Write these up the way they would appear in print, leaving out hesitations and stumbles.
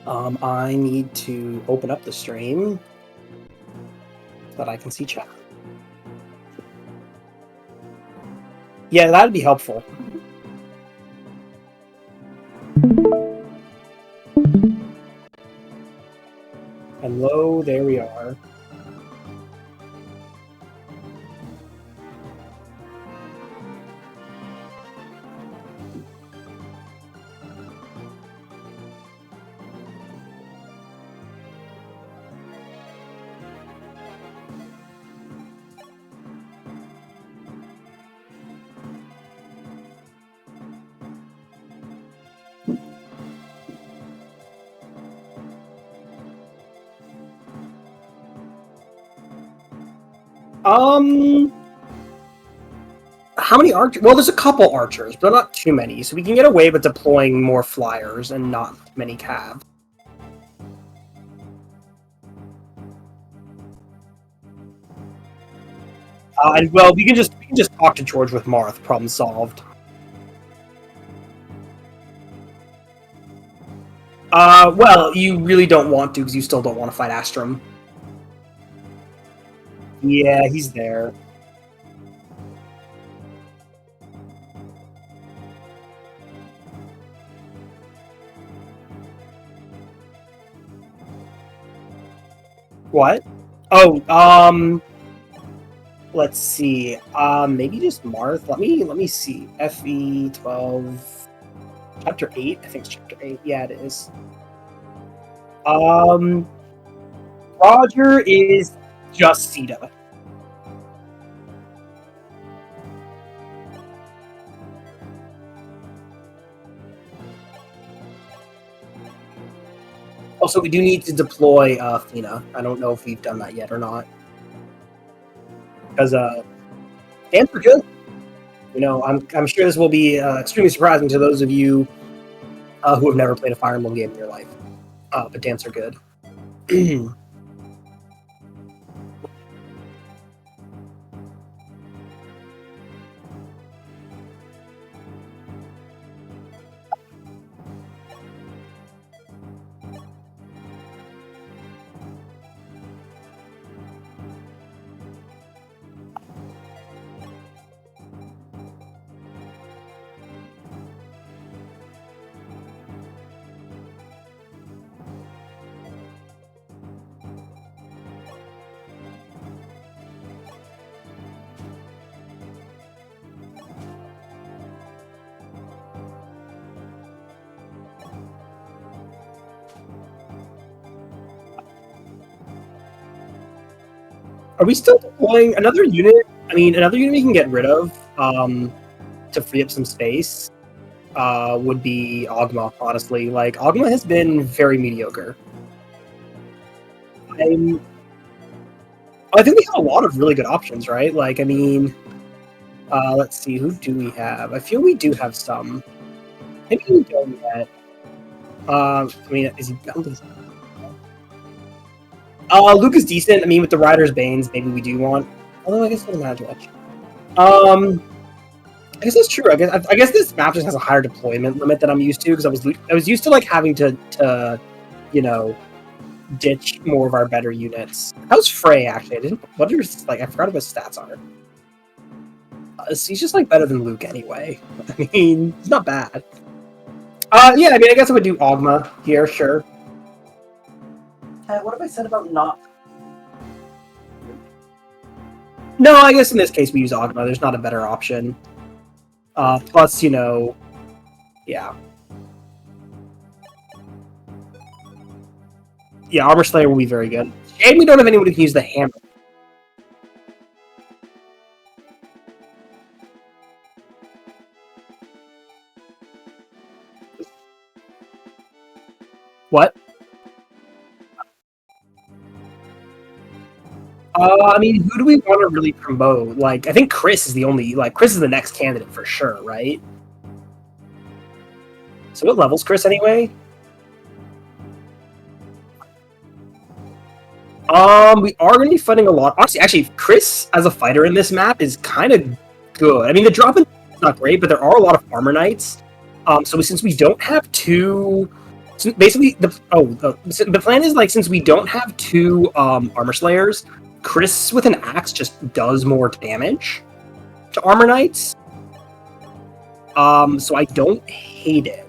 I need to open up the stream so that I can see chat. Yeah, that'd be helpful. Hello, there we are. How many archers? Well, there's a couple archers, but not too many, so we can get away with deploying more flyers and not many calves. And well, we can just talk to George with Marth. Problem solved. Well, you really don't want to because you still don't want to fight Astrum. Yeah, he's there. What? Oh, let's see. Maybe just Marth. Let me see. FE 12, chapter 8. I think it's chapter 8. Yeah, it is. Roger is just Sita. Also, we do need to deploy Fina. I don't know if we've done that yet or not. Because dance are good. You know, I'm sure this will be extremely surprising to those of you who have never played a Fire Emblem game in your life. But dance are good. Are we still deploying another unit? I mean, another unit we can get rid of to free up some space would be Ogma, honestly. Like, Ogma has been very mediocre. I think we have a lot of really good options, right? Like, I mean, let's see, who do we have? I feel we do have some. Maybe we don't yet. I mean, is he? Luke is decent. I mean, with the Rider's Banes, maybe we do want. Although I guess it doesn't matter much. I guess that's true. I guess this map just has a higher deployment limit than I'm used to because I was used to like having to you know, ditch more of our better units. How's Frey actually? What are like? I forgot what his stats are. He's just like better than Luke anyway. I mean, he's not bad. Yeah. I mean, I guess I would do Ogma here, sure. What have I said about not? No, I guess in this case we use Ogma. There's not a better option. Plus, you know, yeah. Yeah, Armor Slayer will be very good. And we don't have anyone who can use the hammer. What? I mean, who do we want to really promote? Like, I think Chris is the only, like, Chris is the next candidate for sure, right? So what level's Chris anyway? We are going to be fighting a lot. Honestly, actually, Chris as a fighter in this map is kind of good. I mean, the drop-in is not great, but there are a lot of armor knights. So since we don't have two So basically, the plan is like since we don't have two armor slayers, Chris with an axe just does more damage to armor knights. So I don't hate it.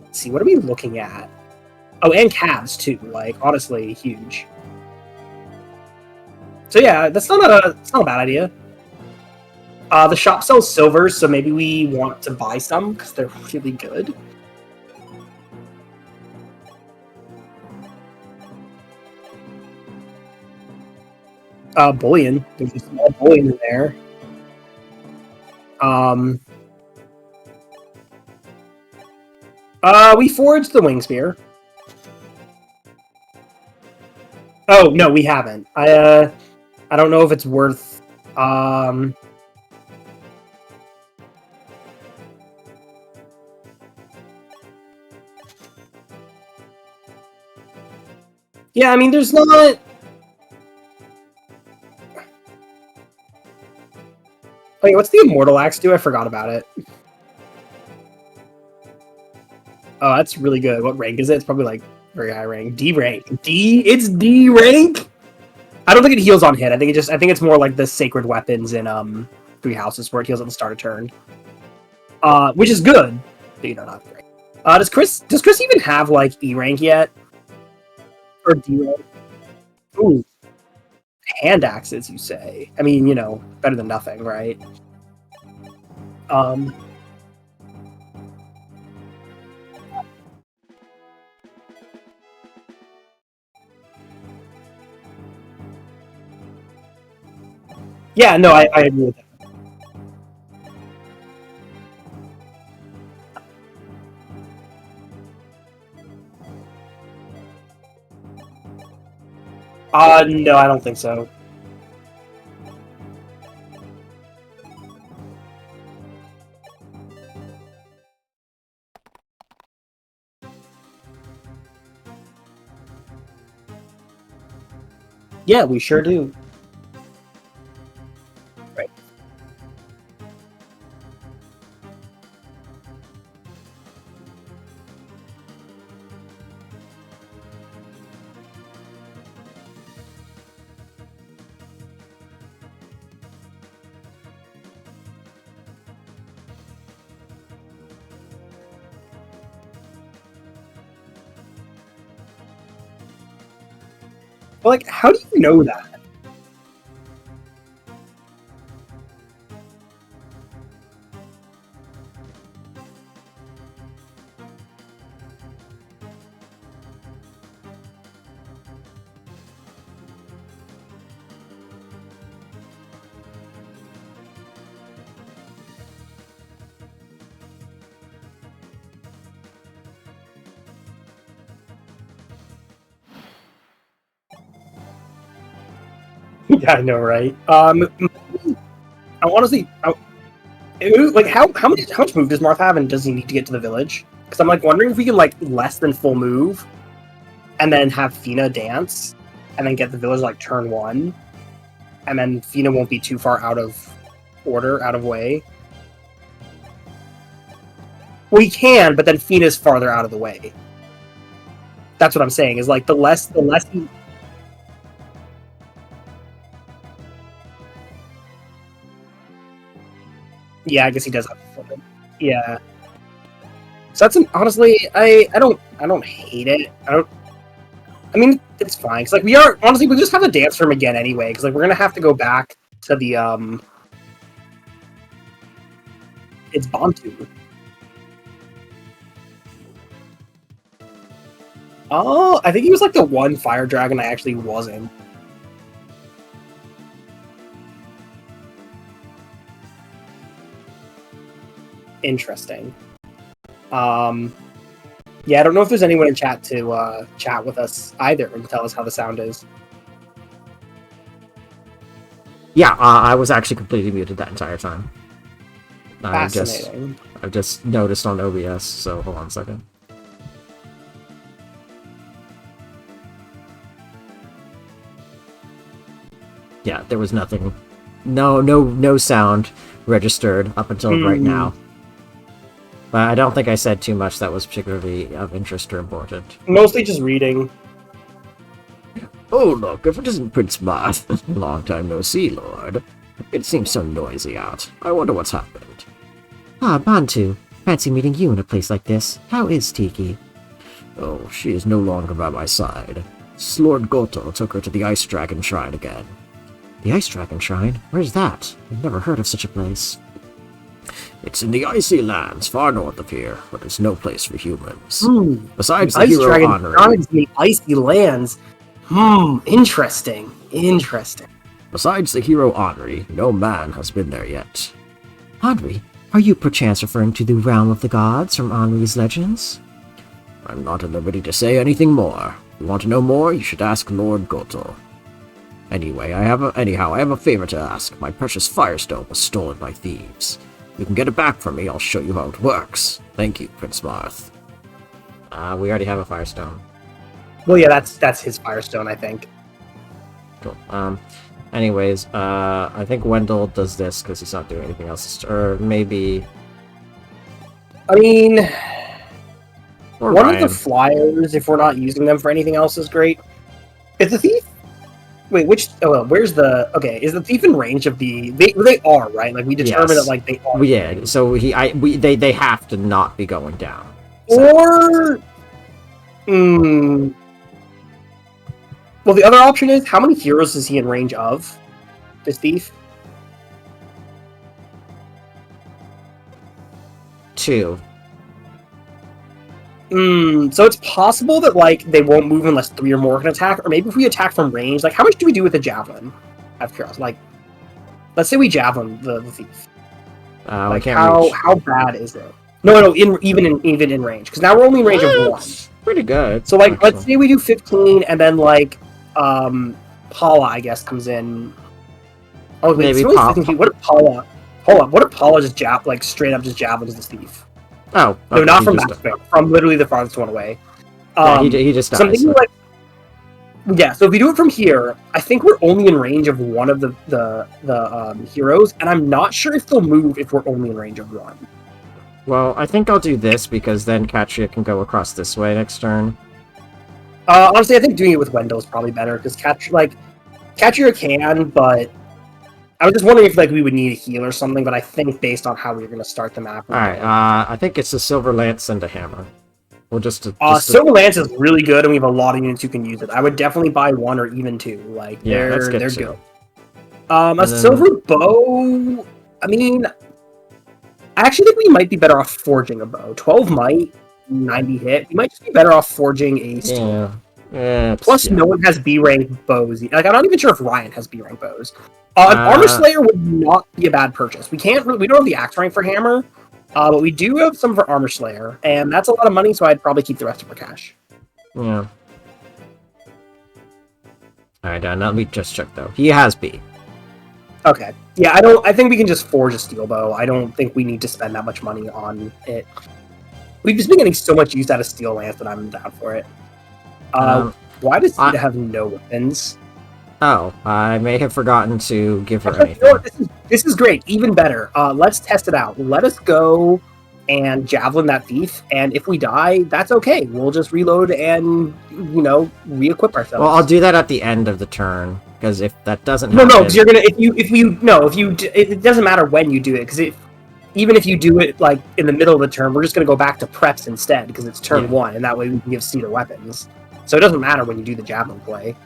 Let's see, what are we looking at? Oh, and calves too. Like honestly, huge. So yeah, it's not a bad idea. The shop sells silver, so maybe we want to buy some because they're really good. Bullion. There's a small bullion in there. We forged the wing spear. Oh no, we haven't. I don't know if it's worth. Yeah, I mean, there's not. Wait, what's the immortal axe do? I forgot about it. Oh, that's really good. What rank is it? It's probably like very high rank. D rank. D. It's D rank. I don't think it heals on hit. I think it's more like the sacred weapons in Three Houses where it heals at the start of turn. Which is good. But, not great. Does Chris even have like E rank yet? Or D rank? Ooh. Hand axes, you say? I mean, better than nothing, right? Yeah, no, I agree with that. No, I don't think so. Yeah, we sure do. Right. But, like, how do you know that? Yeah, I know, right? I honestly, like how much move does Marth have, and does he need to get to the village? Because I'm like wondering if we can like less than full move, and then have Fina dance, and then get the village like turn 1, and then Fina won't be too far out of order, out of way. Well, he can, but then Fina's farther out of the way. That's what I'm saying. Is like the less he... Yeah, I guess he does have to. Yeah. So that's honestly, I don't hate it. I mean, it's fine. Cause like we just have to dance for him again anyway. Cause like we're gonna have to go back to the it's Bantu. Oh, I think he was like the one fire dragon I actually wasn't. Interesting. Yeah, I don't know if there's anyone in chat to chat with us either and tell us how the sound is. Yeah, I was actually completely muted that entire time. Fascinating. I've just noticed on OBS, so hold on a second. Yeah, there was nothing. No sound registered up until right now. But I don't think I said too much that was particularly of interest or important. Mostly just reading. Oh, look, if it isn't Prince Marth. Long time no see, Lord. It seems so noisy out. I wonder what's happened. Ah, Bantu. Fancy meeting you in a place like this. How is Tiki? Oh, she is no longer by my side. Lord Goto took her to the Ice Dragon Shrine again. The Ice Dragon Shrine? Where's that? I've never heard of such a place. It's in the icy lands far north of here, but it's no place for humans. Besides the Ice hero Dragon honoring... Shrines in the icy lands. Interesting. Interesting. Besides the hero Henri, no man has been there yet. Henri? Are you perchance referring to the realm of the gods from Henri's legends? I'm not at liberty to say anything more. If you want to know more, you should ask Lord Goto. Anyhow, I have a favor to ask. My precious Firestone was stolen by thieves. If you can get it back from me, I'll show you how it works. Thank you, Prince Marth. We already have a Firestone. Well, yeah, that's his Firestone, I think. Cool. Anyways, I think Wendell does this because he's not doing anything else. Or maybe... I mean... Or one Ryan. of the flyers, if we're not using them for anything else, is great. Is the thief... Wait, which... Oh, well, where's the... Okay, is the thief in range of the... They are, right? Like, we determined Yes. that, like, they are. Well, yeah, so they have to not be going down. So, Or... Well, the other option is, how many heroes is he in range of? This thief? 2. So it's possible that, like, they won't move unless 3 or more can attack, or maybe if we attack from range, like, how much do we do with the javelin? I have curiosity. Like, let's say we javelin the thief. we Like, can't reach. how bad is it? No, even in range, because now we're only in range of 1. Pretty good. So, like, actually. let's say we do 15, and then, like, Paula, I guess, comes in. Oh, wait, Maybe it's only Pa- 15 feet. What if Paula... Hold on, what if Paula just straight up just javelins this thief? Oh, No, okay, not he from just- that point, from literally the farthest one away. Yeah, he just dies. Something like... Yeah, so if we do it from here, I think we're only in range of one of the heroes, and I'm not sure if they'll move if we're only in range of 1. Well, I think I'll do this because then Katria can go across this way next turn. Honestly, I think doing it with Wendell is probably better, because Katria can, but I was just wondering if, like, we would need a heal or something, but I think based on how we're going to start the map... Alright, I think it's a Silver Lance and a Hammer. We'll Silver Lance is really good, and we have a lot of units who can use it. I would definitely buy 1 or even 2. Like, Yeah, that's good they're too. good. A silver bow... I mean... I actually think we might be better off forging a bow. 12 might, 90 hit. We might just be better off forging a steel. Yeah. Plus, no one has B-rank bows. Like, I'm not even sure if Ryan has B-rank bows. An Armor Slayer would not be a bad purchase. We don't have the Axe rank for Hammer, but we do have some for Armor Slayer, and that's a lot of money, so I'd probably keep the rest of our cash. Yeah. Alright, now let me just check though. He has B. Okay. Yeah, I think we can just forge a steel bow. I don't think we need to spend that much money on it. We've just been getting so much use out of Steel Lance that I'm down for it. Why does Zeta have no weapons? Oh, I may have forgotten to give her You know anything. what? This is great. Even better. Let's test it out. Let us go and javelin that thief, and if we die, that's okay. We'll just reload and, re-equip ourselves. Well, I'll do that at the end of the turn, because if that doesn't No, happen... because you're gonna it doesn't matter when you do it, because even if you do it like in the middle of the turn, we're just gonna go back to preps instead, because it's turn 1, and that way we can give Cedar weapons. So it doesn't matter when you do the javelin play.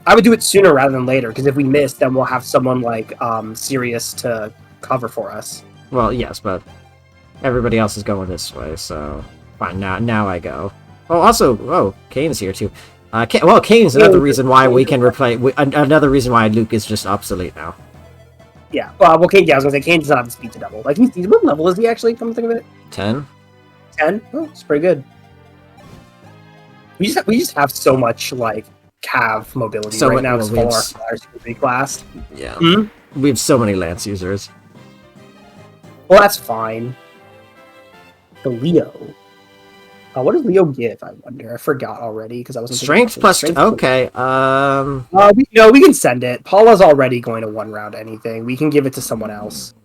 I would do it sooner rather than later, because if we miss, then we'll have someone like Sirius to cover for us. Well, yes, but everybody else is going this way, so fine. Now I go. Oh, also, Kane's here too. Kane's another reason why we can replay. Another reason why Luke is just obsolete now. Yeah. Kane. Yeah, I was gonna say Kane does not have the speed to double. Like what level is he actually? Come to think of it, 10. 10. Oh, it's pretty good. We just have so much like cav mobility right now because all our flyers are pretty class. Yeah. Mm-hmm. We have so many Lance users. Well, that's fine. The Leo. What does Leo give? I wonder. I forgot already because I wasn't. Strength plus. Okay. We can send it. Paula's already going to 1 round anything. We can give it to someone else.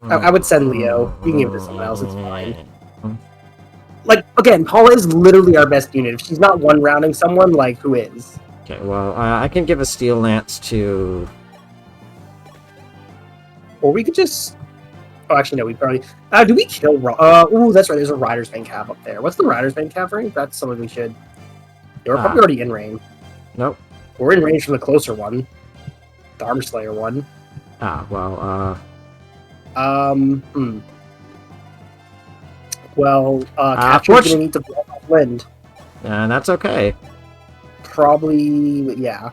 I would send Leo. You can give it to someone else. It's fine. Like, again, Paula is literally our best unit. If she's not one-rounding someone, like, who is? Okay, well, I can give a Steel Lance to... Or we could just... Oh, actually, no, we probably... do we kill... Ooh, that's right, there's a Rider's Bane Cav up there. What's the Rider's Bane Cav range? That's something we should... They were probably already in range. Nope. We're in range from the closer one. The Armor Slayer one. Well, Capture's gonna need to block off Wind. And that's okay. Probably, yeah.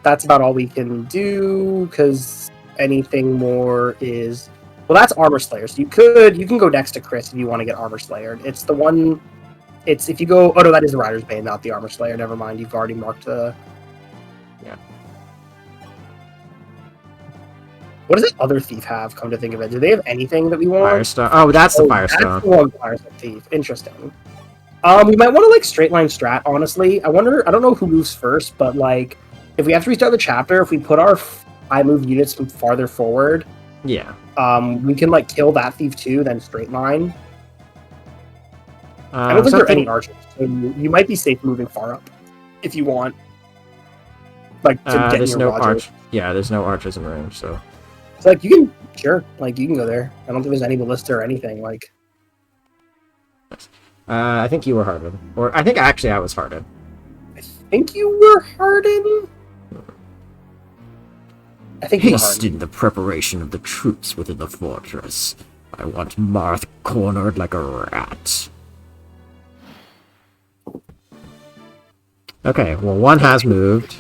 That's about all we can do, because anything more is... Well, that's Armor Slayer, so you can go next to Chris if you want to get Armor Slayer. It's the one... It's if you go... Oh, no, that is the Rider's Bane, not the Armor Slayer. Never mind, you've already marked the... Yeah. What does the other thief have, come to think of it? Do they have anything that we want? Firestone. Oh, that's the Firestone. That's the one Firestone thief. Interesting. We might want to, like, straight line strat, honestly. I don't know who moves first, but, like, if we have to restart the chapter, if we put our 5-move units from farther forward... Yeah. We can, like, kill that thief too, then straight line. I don't think there are any archers, so you might be safe moving far up, if you want. Like, to get there's your no Roger. Yeah, there's no archers in range, so... So, like, you can... Sure, like, you can go there. I don't think there's any ballista or anything, like... I think you were Harden. Or, I think actually I was Harden. I think you were Harden? I think you were Harden. Hasten the preparation of the troops within the fortress. I want Marth cornered like a rat. Okay, well, one has moved.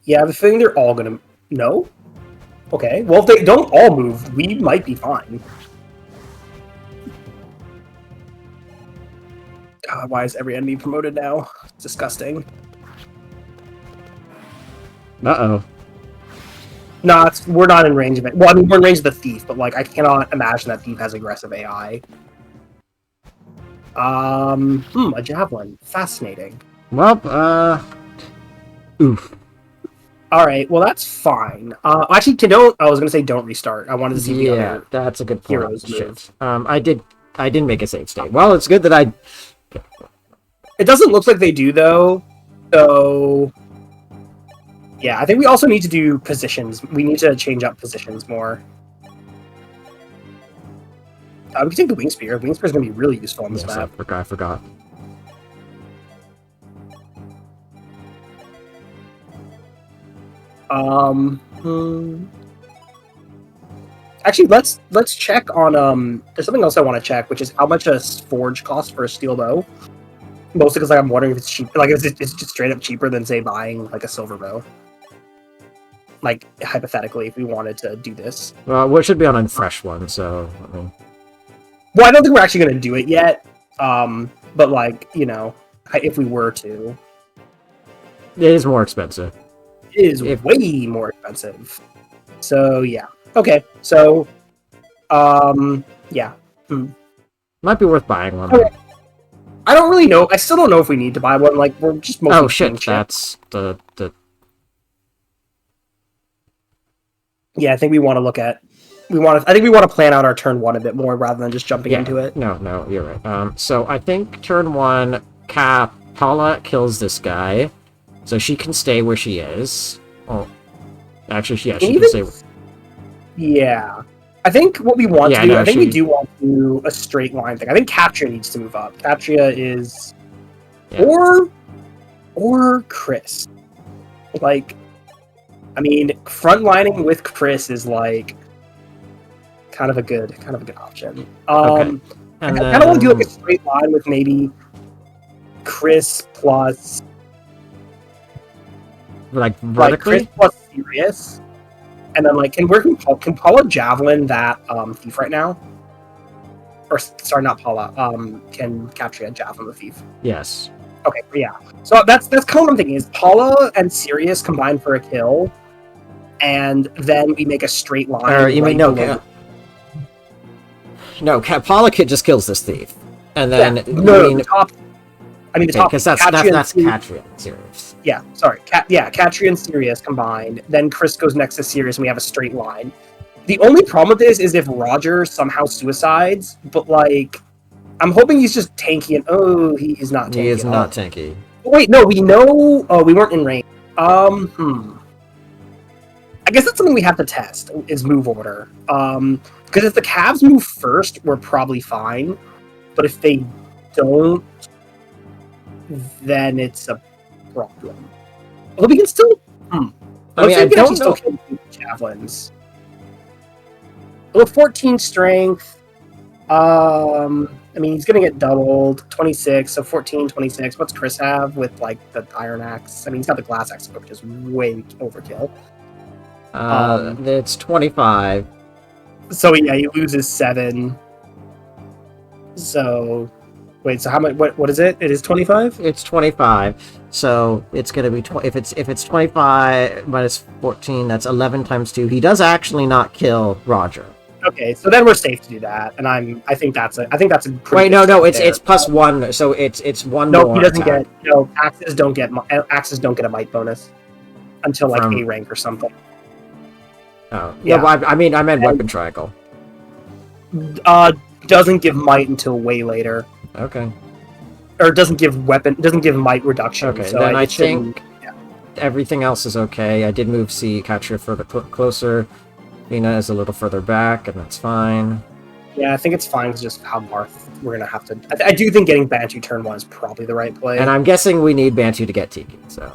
Yeah, I have a feeling they're all gonna... No? Okay, well, if they don't all move, we might be fine. God, why is every enemy promoted now? It's disgusting. Uh-oh. No, we're not in range of it. Well, I mean, we're in range of the thief, but, like, I cannot imagine that thief has aggressive AI. A javelin. Fascinating. Well, oof. Alright, well, that's fine. Actually, I was gonna say don't restart. I wanted to see the other that's a good point. heroes Shit. move. I didn't make a save state. Well, it's good that I... It doesn't look like they do, though. So... Yeah, I think we also need to do positions. We need to change up positions more. We can take the Wing Spear. Wing Spear is going to be really useful on this Yes, map. I forgot. Actually, let's check on there's something else I want to check, which is how much a forge costs for a steel bow. Mostly because, like, I'm wondering if it's cheap. Like, is it just straight up cheaper than, say, buying like a silver bow? Like, hypothetically, if we wanted to do this. Well, what should be on a fresh one? So, I mean... Well, I don't think we're actually going to do it yet. But, like, you know, if we were to, it is more expensive. it is way more expensive. So yeah. Okay. So, yeah. Might be worth buying one. Okay. I don't really know. I still don't know if we need to buy one. Like, we're just mostly... Oh shit! That's the. Yeah, I think we want to look at. I think we want to plan out our turn one a bit more rather than just jumping into it. No, you're right. So I think turn one, Paula kills this guy, so she can stay where she is. Oh, actually, yeah, she can stay. Yeah, I think what we want to do. No, I think we do want to do a straight line thing. I think Capture needs to move up. Capture is, or Chris. Like, I mean, frontlining with Chris is like kind of a good option. Okay. I kind of want to do like a straight line with maybe Chris plus like vertically. Chris plus Sirius, and then like can Paula javelin that thief right now? Or sorry, not Paula. Can Capture javelin the thief? Yes. Okay, yeah. So that's kind of what I'm thinking is Paula and Sirius combine for a kill, and then we make a straight line. You mean Paula Kid just kills this thief, and then I mean, the Okay, top because that's Catrian series. Yeah, sorry. Katria and Sirius combined. Then Chris goes next to Sirius, and we have a straight line. The only problem with this is if Roger somehow suicides, but like, I'm hoping he's just tanky. And he is not tanky. He is not tanky. Wait, no, we know. Oh, we weren't in range. I guess that's something we have to test. Is move order. Because if the Cavs move first, we're probably fine. But if they don't, then it's a problem. Although we can still. I mean, I don't know. Still kill javelins. Well, 14 strength. I mean, he's gonna get doubled. 26, so 14, 26. What's Chris have with like the iron axe? I mean, he's got the glass axe, which is way overkill. It's 25. So yeah, he loses 7. So wait, so how much? What is it? It is 25. It's 25. So it's gonna be if it's 25 minus 14, that's 11 times 2. He does actually not kill Roger. Okay, so then we're safe to do that, and I think that's a wait, no, it's plus 1, so it's 1 more. No, he doesn't attack. axes don't get a might bonus until like A rank or something. Oh yeah, well, I meant weapon triangle. Doesn't give might until way later. Okay. Or doesn't give might reduction. Okay, so then I think everything else is okay. I did move Katria further closer. Nina is a little further back, and that's fine. Yeah, I think it's fine. It's just how Marth we're gonna have to. I do think getting Bantu turn 1 is probably the right play. And I'm guessing we need Bantu to get Tiki. So.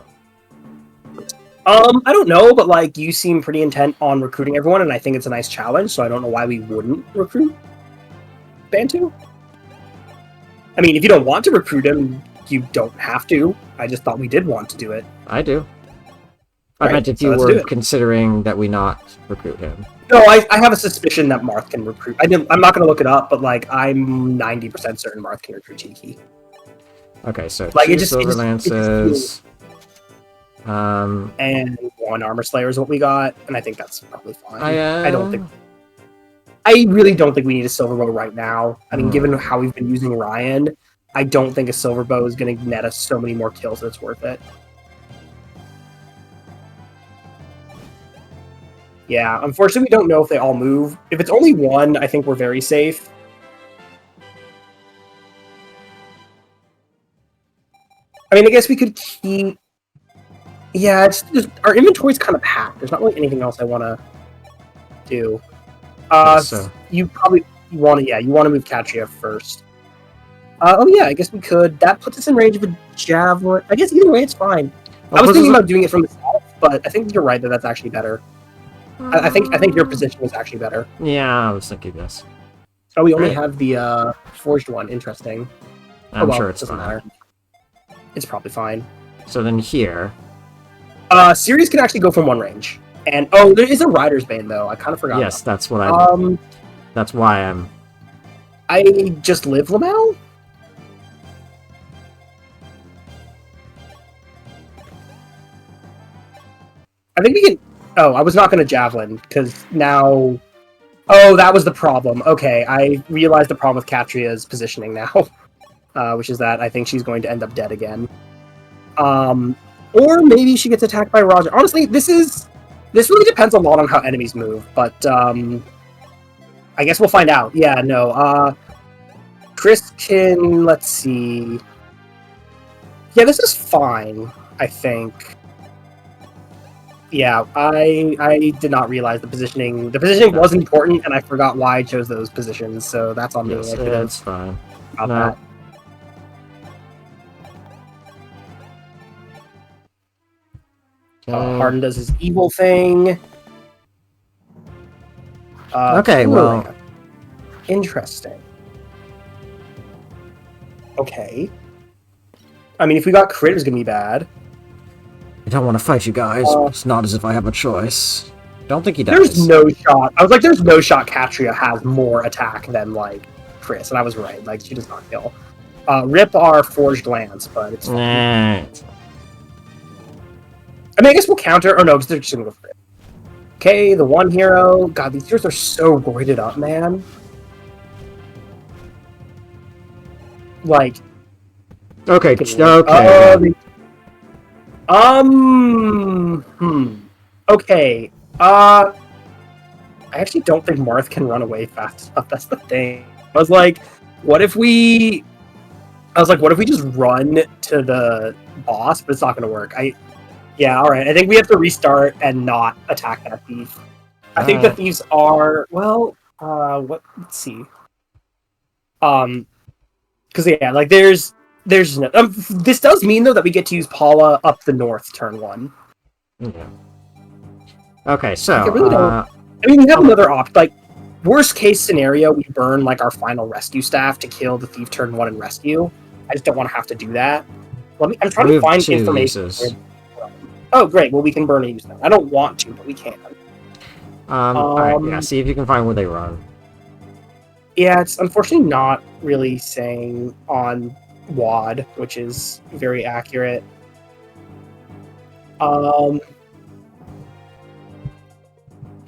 I don't know, but like you seem pretty intent on recruiting everyone, and I think it's a nice challenge. So I don't know why we wouldn't recruit Bantu. I mean, if you don't want to recruit him, you don't have to. I just thought we did want to do it. I do. I meant if you were considering that we not recruit him. No, I have a suspicion that Marth can recruit. I'm not going to look it up, but like I'm 90% certain Marth can recruit Tiki. Okay, so like 2 Silver Lances. And 1 Armor Slayer is what we got, and I think that's probably fine. I really don't think we need a Silver Bow right now. I mean, given how we've been using Ryan, I don't think a Silver Bow is going to net us so many more kills that it's worth it. Yeah, unfortunately, we don't know if they all move. If it's only 1, I think we're very safe. I mean, I guess we could keep... Yeah, it's just... Our inventory's kind of packed. There's not really anything else I want to do. You probably want to... Yeah, you want to move Katria first. I guess we could. That puts us in range of a javelin. I guess either way, it's fine. I was thinking about doing it from the south, but I think you're right that that's actually better. I think your position was actually better. Yeah, I was thinking this. Oh, we only have the forged one. Interesting. I'm sure it doesn't matter. It's probably fine. So then here... Sirius can actually go from 1 range. And, there is a Rider's Bane, though. I kind of forgot. Yes, that's what I... that's why I'm... I just live Lamel? I think we can... Oh, I was not going to Javelin, because now... Oh, that was the problem. Okay, I realized the problem with Katria's positioning now. Which is that I think she's going to end up dead again. Or maybe she gets attacked by Roger. Honestly, this really depends a lot on how enemies move, but I guess we'll find out. Yeah, no. Chris can... Let's see... Yeah, this is fine, I think. Yeah, I did not realize the positioning. The positioning was important, and I forgot why I chose those positions, so that's on me. Yes, that's fine. That. Harden does his evil thing. Okay, well... Interesting. Okay. I mean, if we got crit, it was going to be bad. I don't want to fight you guys. It's not as if I have a choice. Don't think he does. There's no shot. I was like, there's no shot Katria has more attack than, like, Chris. And I was right. Like, she does not kill. Rip our Forged Lance, but it's... I mean, I guess we'll counter... Oh, no, because they're just going to go for it. Okay, the 1 hero. God, these heroes are so gridded up, man. Like... Okay, Okay. I actually don't think Marth can run away fast enough. That's the thing. I was like, what if we just run to the boss? But it's not going to work. Yeah, all right. I think we have to restart and not attack that thief. I think the thieves are let's see. Because yeah, like there's no, this does mean though that we get to use Paula up the north turn 1. Yeah. Okay, so I really don't. I mean, we have another option. Like, worst case scenario, we burn like our final rescue staff to kill the thief turn 1 and rescue. I just don't want to have to do that. I'm trying to find information. Oh, great. Well, we can burn and use them. I don't want to, but we can. Alright, yeah, see if you can find where they run. Yeah, it's unfortunately not really saying on WAD, which is very accurate.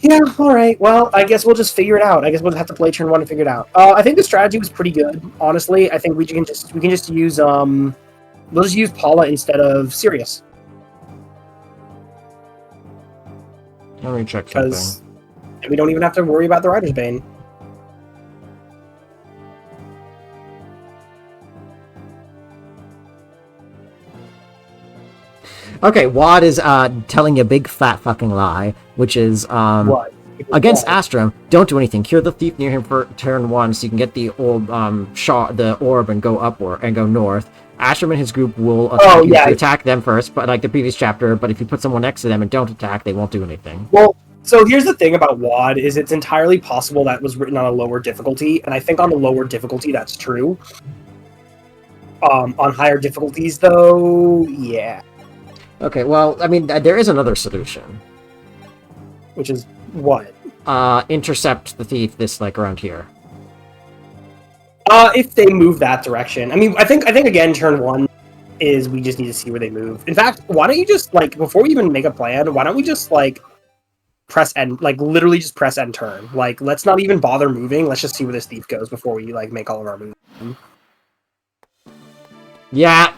Yeah, alright. Well, I guess we'll just figure it out. I guess we'll have to play turn 1 and figure it out. I think the strategy was pretty good, honestly. I think we can just use we'll just use Paula instead of Sirius. Let me check something. Because we don't even have to worry about the Rider's Bane. Okay, Wad is telling a big fat fucking lie, which is What? against Astrum, don't do anything. Cure the thief near him for turn 1 so you can get the orb the orb and go upward and go north. Astrum and his group will attack you if you attack them first, but like the previous chapter, but if you put someone next to them and don't attack, they won't do anything. Well, so here's the thing about WAD is it's entirely possible that was written on a lower difficulty, and I think on a lower difficulty that's true. On higher difficulties though, yeah. Okay, well, I mean, there is another solution. Which is what? Intercept the thief around here. If they move that direction. I mean, I think again, turn 1 is we just need to see where they move. In fact, why don't you just, like, before we even make a plan, why don't we just, like, press end, like, literally just press end turn. Like, let's not even bother moving. Let's just see where this thief goes before we, like, make all of our moves. Yeah.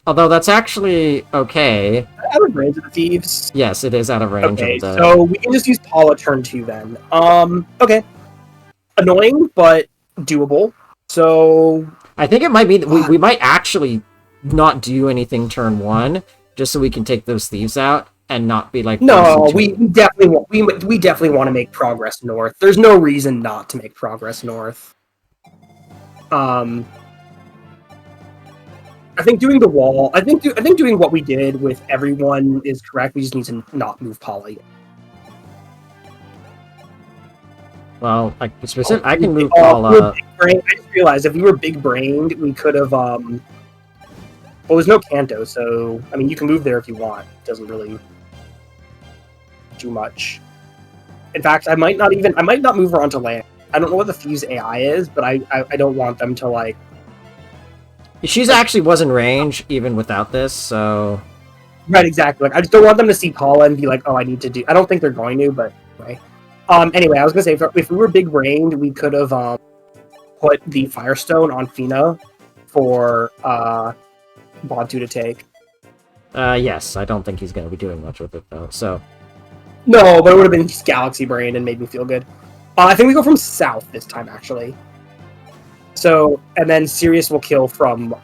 Although that's actually okay. Out of range of the thieves. Yes, it is out of range Okay, of the... so we can just use Paula turn 2 then. Okay. Annoying, but doable. So I think it might be that we might actually not do anything turn 1, just so we can take those thieves out and not be like... No, we definitely want to make progress north. There's no reason not to make progress north. I think doing the wall. I think doing what we did with everyone is correct. We just need to not move Polly. Well, I can move Paula. I just realized if we were big-brained, we could have. Well, there's no Kanto, so I mean, you can move there if you want. It doesn't really do much. In fact, I might not move her onto land. I don't know what the Thieves AI is, but I don't want them to, like... She's actually was in range, even without this, so... Right, exactly. Like, I just don't want them to see Paula and be like, oh, I need to do... I don't think they're going to, but anyway. Anyway, I was gonna say, if we were big-brained, we could have put the Firestone on Fina for Bantu to take. Yes, I don't think he's gonna be doing much with it, though, so... No, but it would have been just Galaxy Brain and made me feel good. I think we go from south this time, actually. So, and then Sirius will kill from,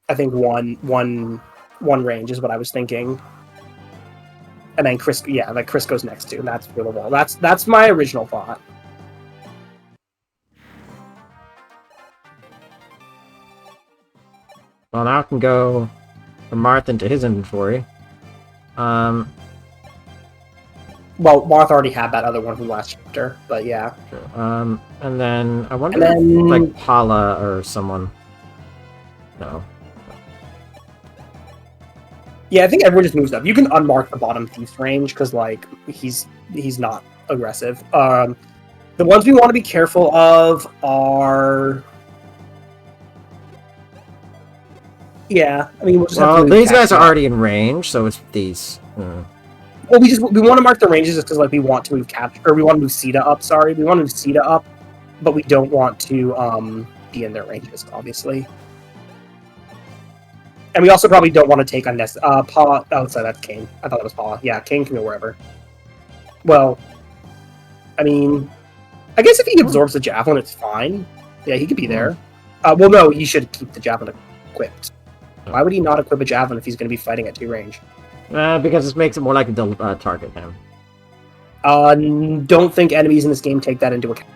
I think one range is what I was thinking. And then Chris, yeah, like Chris goes next to, and that's for the wall. That's my original thought. Well, now I can go from Marth into his inventory. Well, Marth already had that other one from last chapter, but yeah. Sure. And then I wonder if, like, Paula or someone... No. Yeah, I think everyone just moves up. You can unmark the bottom Thief's range, because, like, he's not aggressive. The ones we want to be careful of are... Yeah, I mean, we'll just have to... these guys are already in range, so it's these... Well, we want to mark the ranges just because, like, we want to move we want to move Sita up. Sorry, we want to move Sita up, but we don't want to be in their ranges, obviously. And we also probably don't want to take unnecessary. Paw. Oh, sorry, that's Kane. I thought it was Paw. Yeah, Kane can go wherever. Well, I mean, I guess if he absorbs the javelin, it's fine. Yeah, he could be there. Well, no, he should keep the javelin equipped. Why would he not equip a javelin if he's going to be fighting at 2 range? Because this makes it more likely to target him. Don't think enemies in this game take that into account.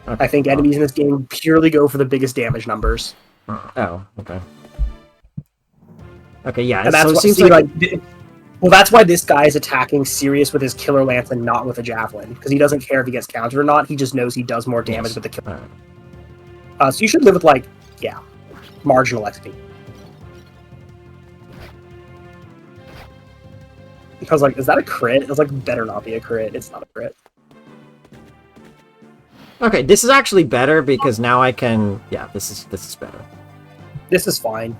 Okay. I think enemies in this game purely go for the biggest damage numbers. Oh, okay. Okay, yeah. And that's so it what, seems see, like... well, that's why this guy is attacking Sirius with his killer lance and not with a javelin, because he doesn't care if he gets countered or not. He just knows he does more damage with the killer. So you should live with marginal XP. I was like, is that a crit? It was like, better not be a crit. It's not a crit. Okay, this is actually better because now I can... Yeah, this is better. This is fine.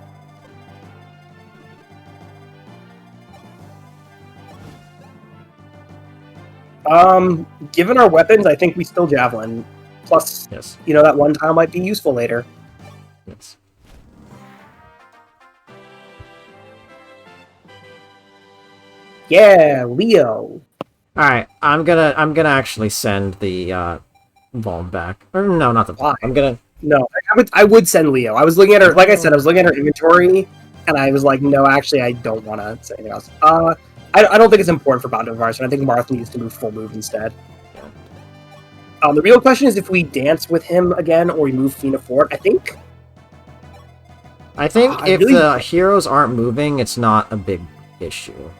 Given our weapons, I think we still javelin. Plus, yes. That one time might be useful later. Yes. Yeah, Leo. Alright, I'm gonna actually send the Vuln back. Or no, not the Vuln. I'm gonna... No, I would send Leo. I was looking at her, like I said, I was looking at her inventory, and I was like, no, actually, I don't want to say anything else. I don't think it's important for Bound of Virus, and I think Marth needs to move full move instead. The real question is if we dance with him again, or we move Fina forward. I think if the heroes aren't moving, it's not a big issue.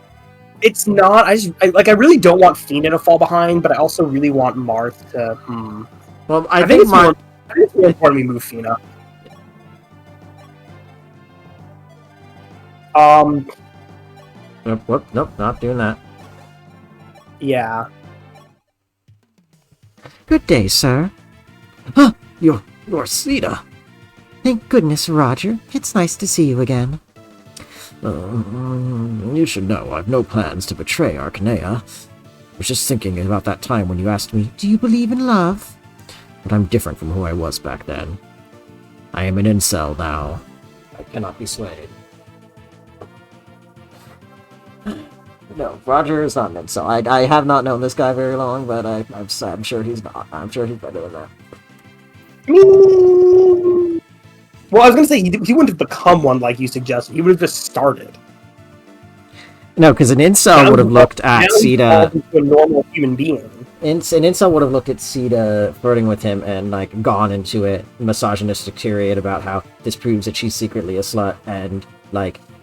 It's not. I really don't want Fina to fall behind, but I also really want Marth to. Well, I think it's more important we move Fina. Nope, not doing that. Yeah. Good day, sir. Huh, you're Sita. Thank goodness, Roger. It's nice to see you again. You should know, I've no plans to betray Arcanea. I was just thinking about that time when you asked me, Do you believe in love? but I'm different from who I was back then. I am an incel now. I cannot be swayed. No, Roger is not an incel. I have not known this guy very long, but I'm sure he's not. I'm sure he's better than that. Well, I was going to say, he wouldn't have become one like you suggested. He would have just started. No, because an incel would have looked at Sita... into a normal human being. An incel would have looked at Sita flirting with him and, gone into it misogynistic tirade about how this proves that she's secretly a slut, and,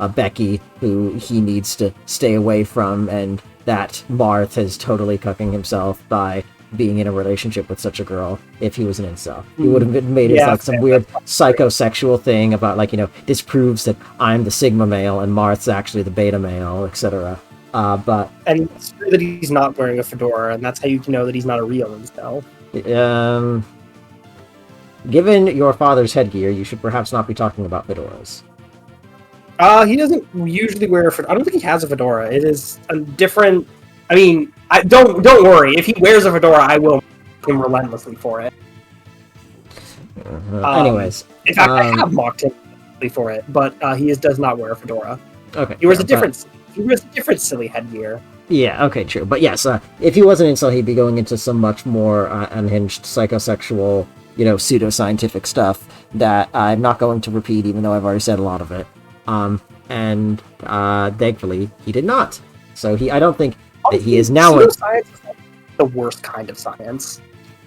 a Becky who he needs to stay away from, and that Marth is totally cucking himself by being in a relationship with such a girl if he was an incel. He would have made it some weird psychosexual thing about, this proves that I'm the Sigma male and Marth's actually the beta male, etc. And it's true that he's not wearing a fedora, and that's how you can know that he's not a real incel. Given your father's headgear, you should perhaps not be talking about fedoras. He doesn't usually wear a fedora. I don't think he has a fedora. It is a different... I mean, don't worry. If he wears a fedora, I will mock him relentlessly for it. Anyways. In fact, I have mocked him for it, but he does not wear a fedora. Okay. He wears a different silly headgear. Yeah, okay, true. But yes, if he wasn't incel, he'd be going into some much more unhinged psychosexual, pseudoscientific stuff that I'm not going to repeat, even though I've already said a lot of it. And thankfully, he did not. So I don't think that he is now... Pseudoscience is the worst kind of science.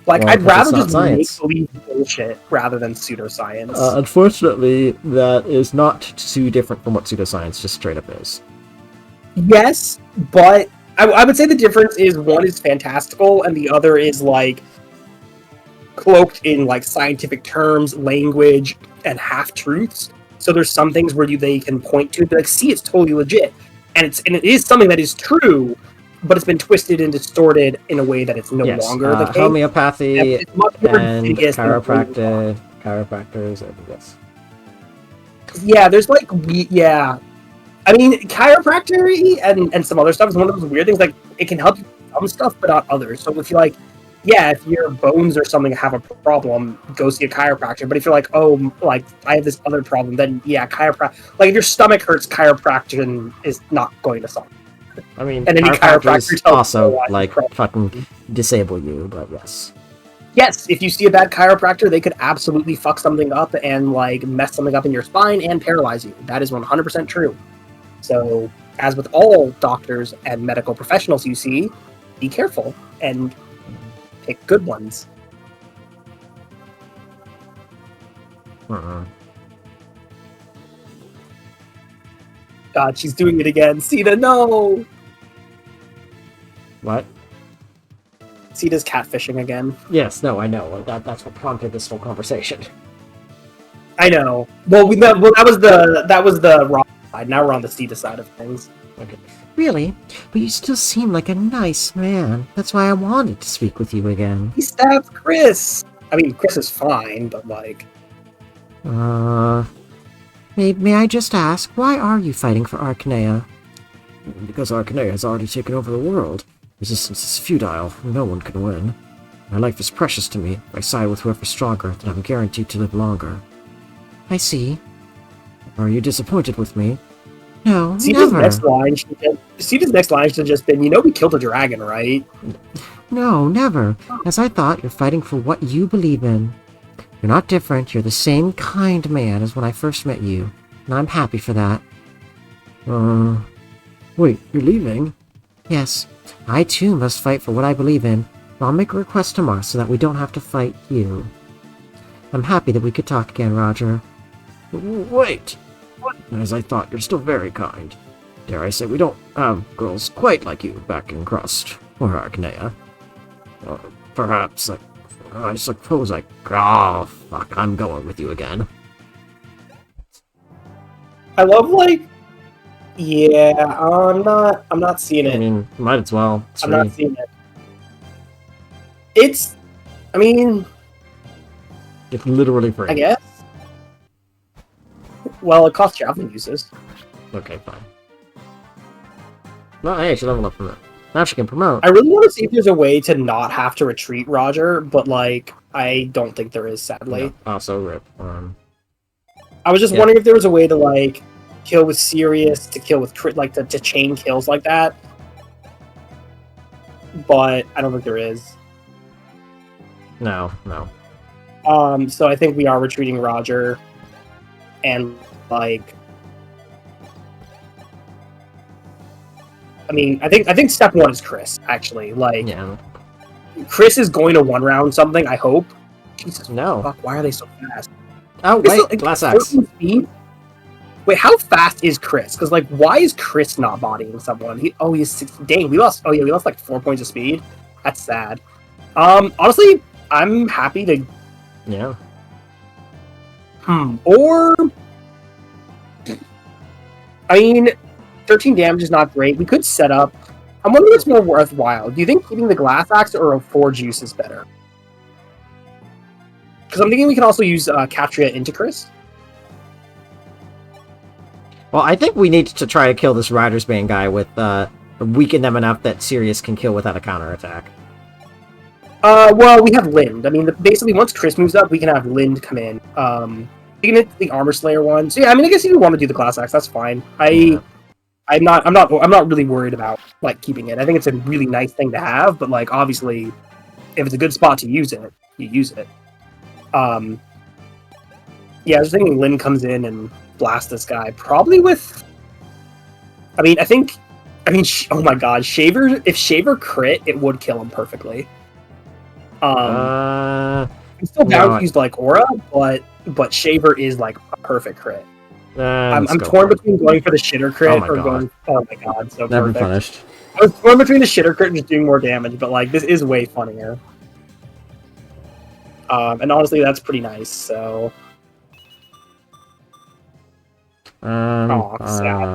I'd rather just make-believe bullshit rather than pseudoscience. Unfortunately, that is not too different from what pseudoscience just straight up is. Yes, but I would say the difference is one is fantastical and the other is cloaked in scientific terms, language, and half-truths. So there's some things where they can point to and be see, it's totally legit. And it is something that is true, but it's been twisted and distorted in a way that it's no longer the case. Homeopathy and chiropractors, yes. Yeah, there's I mean, chiropractic and some other stuff is one of those weird things. It can help you with some stuff, but not others. So if you yeah, if your bones or something have a problem, go see a chiropractor. But if you're like, oh, like I have this other problem, then yeah, chiropractor. Like if your stomach hurts, chiropractor is not going to solve it. I mean, And any chiropractors chiropractor tells also you like problem. fucking disable you, but yes. Yes, if you see a bad chiropractor, they could absolutely fuck something up and like mess something up in your spine and paralyze you. That is 100% true. So, as with all doctors and medical professionals you see, be careful and pick good ones. God, she's doing it again. Sita, no! What? Sita's catfishing again. Yes, no, I know. That's what prompted this whole conversation. I know. Well, that was the wrong side. Now we're on the Sita side of things. Okay. Really? But you still seem like a nice man. That's why I wanted to speak with you again. He stabbed Chris. I mean, Chris is fine, but like, May I just ask, why are you fighting for Arcanea? Because Arcanea has already taken over the world. Resistance is futile. No one can win. My life is precious to me. If I side with whoever's stronger, then I'm guaranteed to live longer. I see. Are you disappointed with me? No, Sita's never. next line should have just been, you know, we killed a dragon, right? No, never. As I thought, you're fighting for what you believe in. You're not different. You're the same kind man as when I first met you. And I'm happy for that. Wait, you're leaving? Yes, I too must fight for what I believe in. I'll make a request tomorrow so that we don't have to fight you. I'm happy that we could talk again, Roger. Wait! As I thought, you're still very kind. Dare I say we don't have girls quite like you back in Crust, or Arcanea. Perhaps, I suppose oh, fuck, I'm going with you again. I love yeah, I'm not seeing I it. mean, might as well. I'm not seeing it. I mean, It's literally free. I guess. Well, it costs javelin uses. Okay, fine. Well, hey, she leveled up from that. Now she can promote. I really want to see if there's a way to not have to retreat Roger, but like, I don't think there is, sadly. No. Also, rip. I was just Yeah. wondering if there was a way to like kill with Sirius, to kill with crit, like to chain kills like that. But I don't think there is. No. So I think we are retreating Roger, and like, I mean, I think step one is Chris. Actually, like, Yeah. Chris is going to one round something. I hope. Jesus No. fuck! Why are they so fast? Oh, Chris wait, is, glass axe. 14 speed? Wait, how fast is Chris? Because like, why is Chris not bodying someone? He's 6. Dang, we lost. Oh yeah, we lost like 4 points of speed. That's sad. Honestly, I'm happy to. Yeah. Or, I mean, 13 damage is not great. We could set up. I'm wondering what's more worthwhile. Do you think keeping the glass axe or a 4 juice is better? Because I'm thinking we can also use Catria into Chris. Well, I think we need to try to kill this Rider's Bane guy with, weaken them enough that Sirius can kill without a counterattack. Well, we have Lind. I mean, basically, once Chris moves up, we can have Lind come in. You can hit the Armor Slayer one. So yeah, I mean, I guess if you want to do the Glass Axe, that's fine. Yeah. I'm not really worried about like keeping it. I think it's a really nice thing to have, but like obviously, if it's a good spot to use it, you use it. Yeah, I was thinking Lind comes in and blasts this guy, probably with. I mean, oh my God, Shaver! If Shaver crit, it would kill him perfectly. I'm still down to use like Aura, but Shaver is like a perfect crit. I'm torn between going for the shitter crit or going. Oh my God, so Never perfect. punished. I was torn between the shitter crit and just doing more damage, but like this is way funnier. And honestly, that's pretty nice. So. Sad.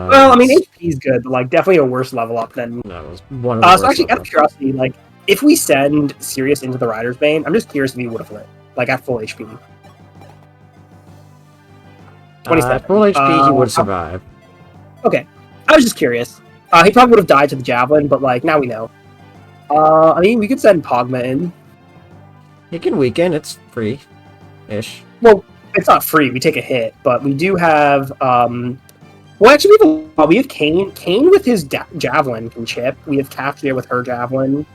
Well, I mean, HP is good, but like definitely a worse level up than. That was one of the worst So actually, out of levels. curiosity, like if we send Sirius into the Rider's Bane, I'm just curious if he would have lit, like at full HP. 27. At full HP, he would survive. Okay, I was just curious. He probably would have died to the javelin, but like now we know. I mean, we could send Pogma in. You can weaken. It's free-ish. Well, it's not free. We take a hit, but we do have. Well, actually, we have Kane. Kane with his javelin can chip. We have Kathria with her javelin.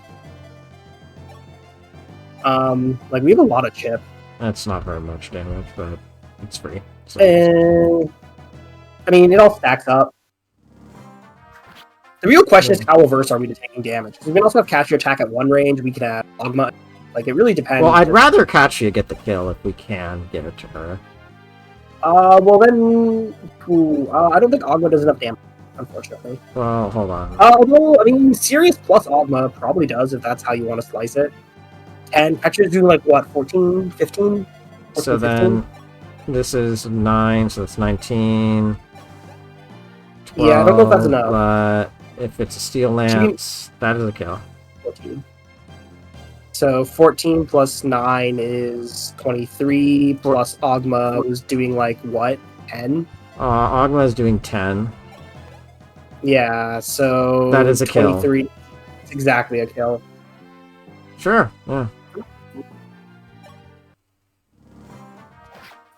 Like we have a lot of chip. That's not very much damage, but it's free. So I mean, it all stacks up. The real question is how averse are we to taking damage? Because we can also have Kathria attack at one range. We can have Ogma. Like, it really depends. well, I'd rather Katria get the kill if we can give it to her. Well then... I don't think Ogma does enough damage, unfortunately. Well, hold on. Although, I mean, Sirius plus Ogma probably does, if that's how you want to slice it. And Petra's doing, like, what, 14, 15? 14, So then, this is 9, so that's 19. 12, Yeah, I don't know if that's enough. But if it's a steel lance, that is a kill. 14. So 14 plus 9 is 23, plus Ogma was doing, like, what, 10? Ogma is doing 10. Yeah, so... That is a kill. 23. It's exactly a kill. Sure, yeah.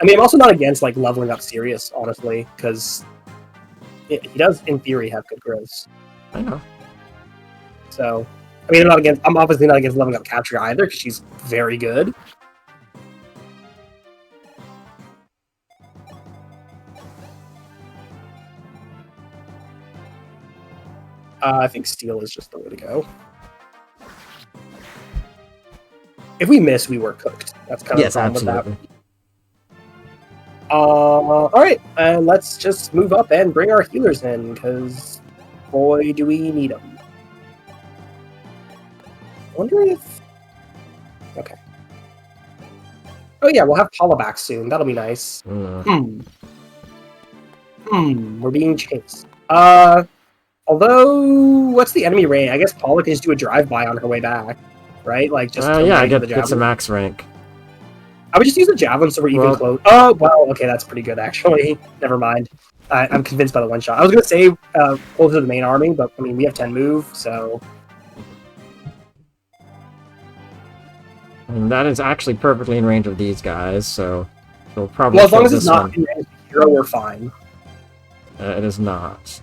I mean, I'm also not against, like, leveling up Sirius, honestly, because he does, in theory, have good growths. I know. So, I mean, I'm obviously not against leveling up Katria either, because she's very good. I think Steel is just the way to go. If we miss, we were cooked. That's kind of Yes, the problem absolutely. with that. Alright, and let's just move up and bring our healers in, because boy, do we need them. Wonder if... Okay. Oh yeah, we'll have Paula back soon. That'll be nice. We're being chased. Although, what's the enemy range? I guess Paula can just do a drive-by on her way back, right? Like, just to yeah, rank the get some javelin. max rank. I would just use the javelin so we're even Well- close. Oh, wow, okay, that's pretty good, actually. Never mind. I'm convinced by the one shot. I was going to say closer to the main army, but, I mean, we have 10 move, so... And that is actually perfectly in range of these guys, so we'll probably Well, as long kill as it's this not one. in range of the hero, we're fine. It is not.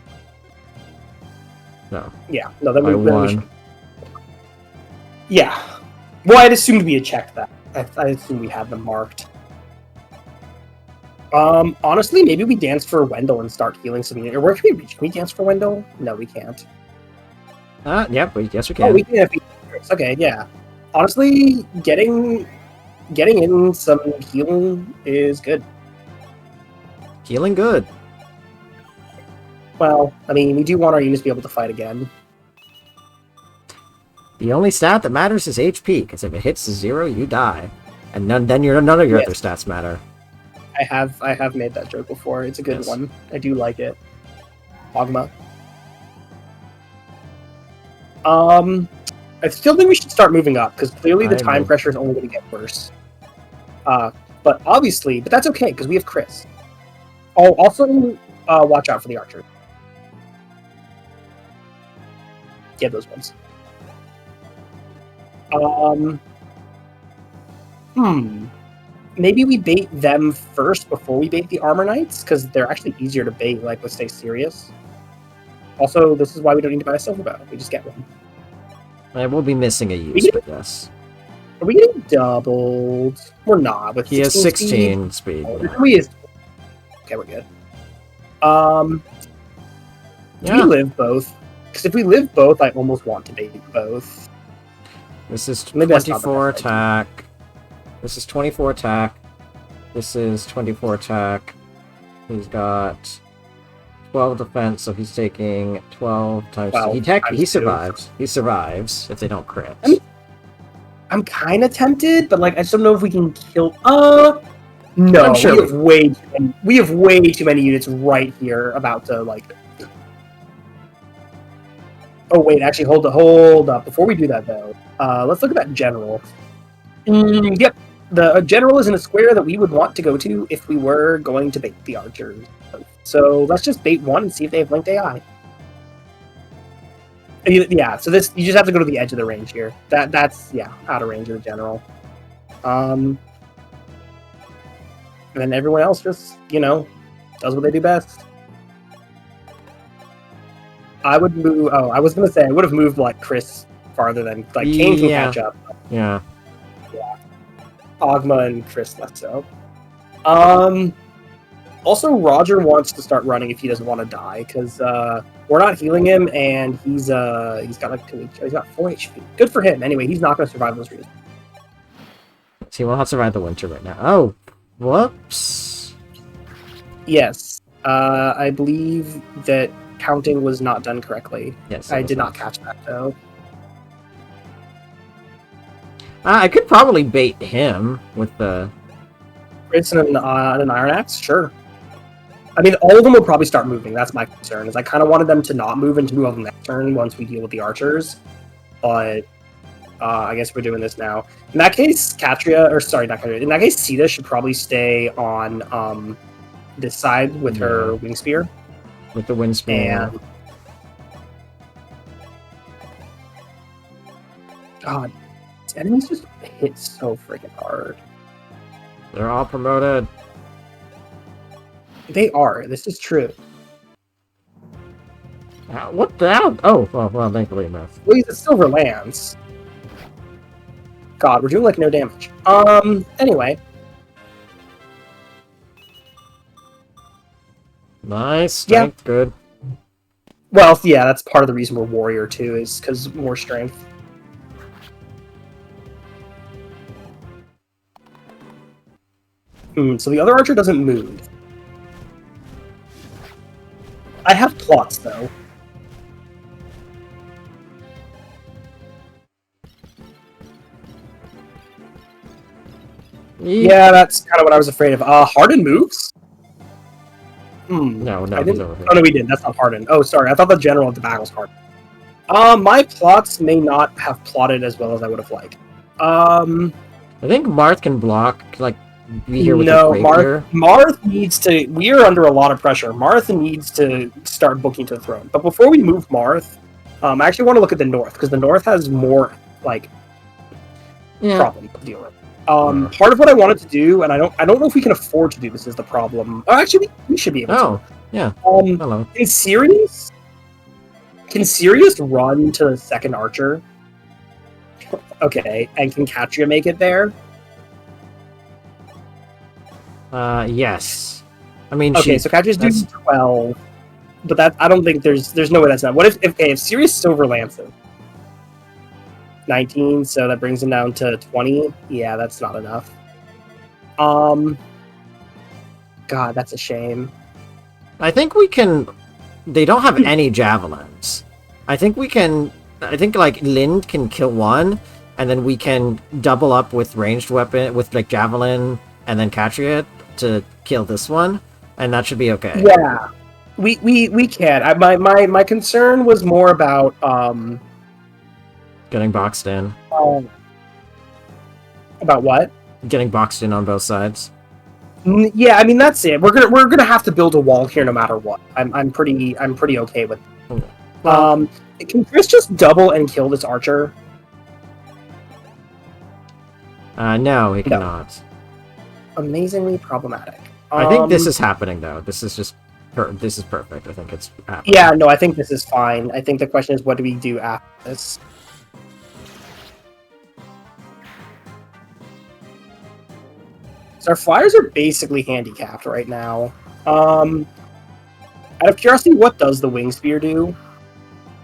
No. Yeah, no, then By we one. should... Yeah. Well, I'd assumed we had checked that. I assumed we had them marked. Honestly, maybe we dance for Wendell and start healing some units. Or where can we reach? Can we dance for Wendell? No, we can't. Yep, yes we Oh, can. we can if we... Okay, yeah. Honestly, getting in some healing is good. Healing good. Well, I mean, we do want our units to be able to fight again. The only stat that matters is HP, because if it hits 0, you die. And none of your other Yes. stats matter. I have made that joke before. It's a good Yes. one. I do like it. Ogma. I still think we should start moving up, because clearly the I time agree. pressure is only going to get worse. But that's okay, because we have Chris. Oh, also, watch out for the archer. Yeah, those ones. Maybe we bait them first before we bait the armor knights, because they're actually easier to bait, like, let's stay serious. Also, this is why we don't need to buy a silver bow. We just get one. I will be missing a use, but yes. Are we getting doubled? We're not. With He has 16 speed. Oh, Yeah. Okay, we're good. Do we Yeah. live both? Because if we live both, I almost want to bait both. This is Maybe that's not the 24 best idea. attack. This is 24 attack. This is 24 attack. He's got 12 defense, so he's taking 12 times. 12 he times survives. He survives if they don't crit. I'm kind of tempted, but like I just don't know if we can kill. No, I'm sure we have way too many units right here about to like. Oh wait, actually, hold up. Before we do that though, let's look at that general. Yep, the general is in a square that we would want to go to if we were going to bait the archers. So let's just bait one and see if they have linked AI. Yeah, so this you just have to go to the edge of the range here. That's out of range of the general. And then everyone else just, does what they do best. I would move. Oh, I was gonna say I would have moved like Chris farther than like Kane can catch up. Yeah. Ogma and Chris left so. Also, Roger wants to start running if he doesn't want to die because we're not healing him, and he's got like 2 he's got 4 HP. Good for him. Anyway, he's not going to survive those reasons. So he will not survive the winter right now. Oh, whoops. Yes, I believe that counting was not done correctly. Yes, I did not catch that though. I could probably bait him with the. Chris and an Iron Axe, sure. I mean, all of them will probably start moving. That's my concern. Is I kind of wanted them to not move and to move on the next turn once we deal with the archers, but I guess we're doing this now. In that case, Katria, or sorry, not Katria. In that case, Sita should probably stay on this side with her wing spear. With the wind spear. And God, these enemies just hit so freaking hard. They're all promoted. They are. This is true. What the hell? Oh, well, thankfully enough. Well, he's at Silver Lance. God, we're doing like no damage. Anyway. Nice. Strength, good. Well, yeah, that's part of the reason we're warrior too, is because more strength. So the other archer doesn't move. I have plots though. Yeah, that's kind of what I was afraid of. Harden moves? No, I didn't. over here. Oh no, we didn't. That's not Harden. Oh, sorry. I thought the general at the back was Harden. My plots may not have plotted as well as I would have liked. I think Marth can block, like, be here with no, the rapier. Marth needs to. We are under a lot of pressure. Marth needs to start booking to the throne. But before we move Marth, I actually want to look at the north because the north has more like problems to deal with. Part of what I wanted to do, and I don't know if we can afford to do this, is the problem. Oh, actually, we should be able to. Oh, yeah. Hello. Can Sirius run to the second archer? Okay, and can Katria make it there? Yes. I mean, okay, so Katria's doing 12, but that I don't think there's no way that's not. What if Sirius Silver Lances 19, so that brings him down to 20. Yeah, that's not enough. God, that's a shame. I think we can. They don't have any javelins. I think we can. I think like Lind can kill one, and then we can double up with ranged weapon with like javelin, and then Katria to kill this one, and that should be okay. Yeah, we can. My concern was more about getting boxed in. About what? Getting boxed in on both sides. Yeah, I mean that's it. We're gonna have to build a wall here no matter what. I'm pretty okay with it. Well, can Chris just double and kill this archer? No, he cannot. Amazingly problematic. I think this is happening though. This is just this is perfect. I think it's happening. Yeah, no, I think this is fine. I think the question is, what do we do after this? So our flyers are basically handicapped right now. Out of curiosity, what does the wing spear do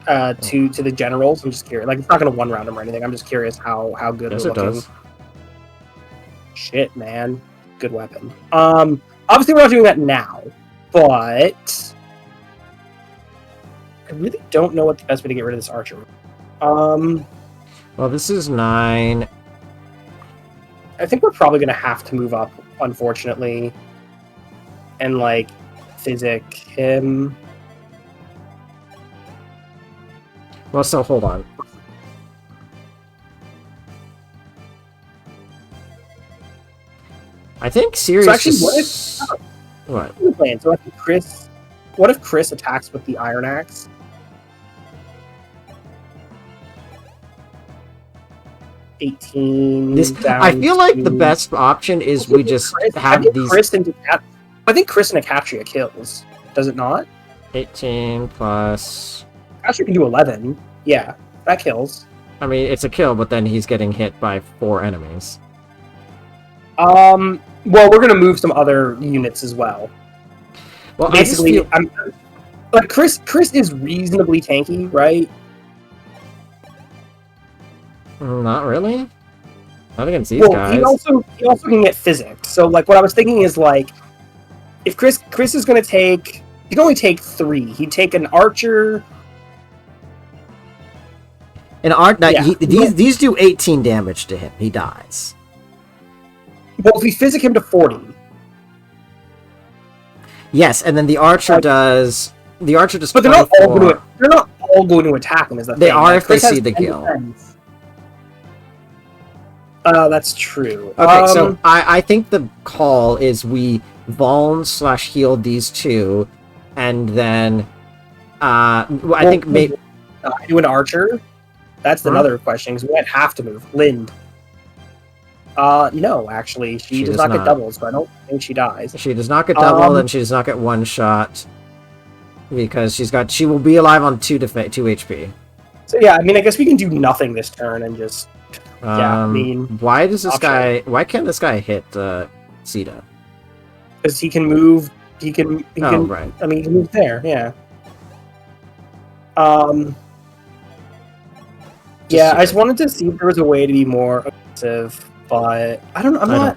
to the generals? I'm just curious. Like, it's not going to one round them or anything. I'm just curious how good yes, they're it looking. does. Shit, man. Good weapon. Obviously, we're not doing that now, but I really don't know what the best way to get rid of this archer. Well, this is 9. I think we're probably going to have to move up, unfortunately, and like physic him. Well, so hold on. I think Sirius. So actually, what? So what if Chris attacks with the Iron Axe? 18. This down I feel like the to- best option is we just I have think these Chris and I think Chris and Acatria kills. Does it not? 18 plus. Acatria can do 11. Yeah, that kills. I mean, it's a kill, but then he's getting hit by 4 enemies. Well, we're gonna move some other units as well. Well, Basically, I just feel... but Chris is reasonably tanky, right? Not really. Not against these Well, guys. he also can get physics. So like, what I was thinking is like, if Chris is gonna take, he can only take 3. He'd take an archer. And Yeah. these do 18 damage to him. He dies. Well, if we physic him to 40, Yes, and then the archer does. The archer does. but they're not all 24. going to. They're not all going to attack him. Is the They thing. are Like, if they Chris has see the 10 kill. defense. That's true. Okay, so I think the call is we Vuln/heal these 2, and then I think maybe do an archer. That's Huh? another question because we might have to move Lind. No, actually, she does not get doubled, so I don't think she dies. she does not get doubled, and she does not get one shot because she will be alive on 2 HP. So yeah, I mean, I guess we can do nothing this turn and just yeah. I mean, why does this option. guy? Why can't this guy hit Sita? because he can move. He can. Oh, right. I mean, he can move there. Yeah. Yeah, I just wanted to see if there was a way to be more aggressive, but I don't know.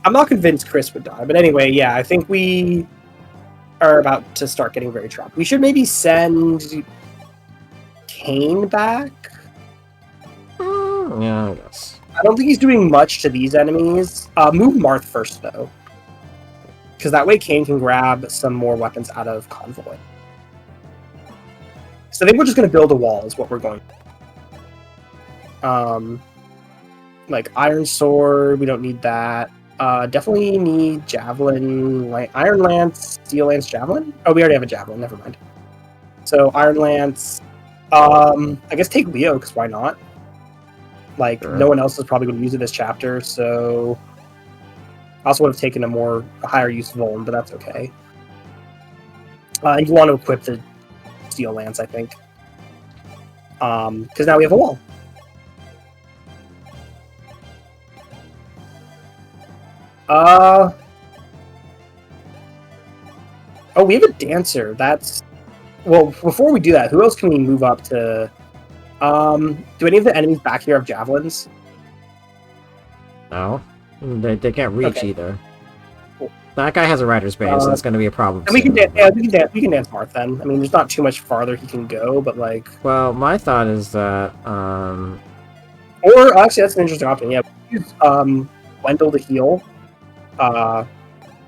I'm not convinced Chris would die. But anyway, yeah, I think we are about to start getting very trapped. We should maybe send Kane back. Yeah, I guess. I don't think he's doing much to these enemies. Move Marth first, though. Because that way Kane can grab some more weapons out of Convoy. So I think we're just going to build a wall is what we're going to do. Like Iron Sword, we don't need that. Definitely need Javelin, Iron Lance, Steel Lance, Javelin? Oh, we already have a Javelin, never mind. So Iron Lance, I guess take Leo, because why not? Like, Sure. No one else is probably going to use it this chapter, so... I also would have taken a higher use Vuln, but that's okay. And you want to equip the Steel Lance, I think. Because now we have a wall. Oh, we have a dancer. That's... Well, before we do that, who else can we move up to... do any of the enemies back here have javelins? No, they can't reach Okay. either. Cool. That guy has a rider's bane, so that's going to be a problem. And we can soon. we can dance Marth then. I mean, there's not too much farther he can go, but like... Well, my thought is that Or, actually, that's an interesting option. Yeah, we use Wendell to heal.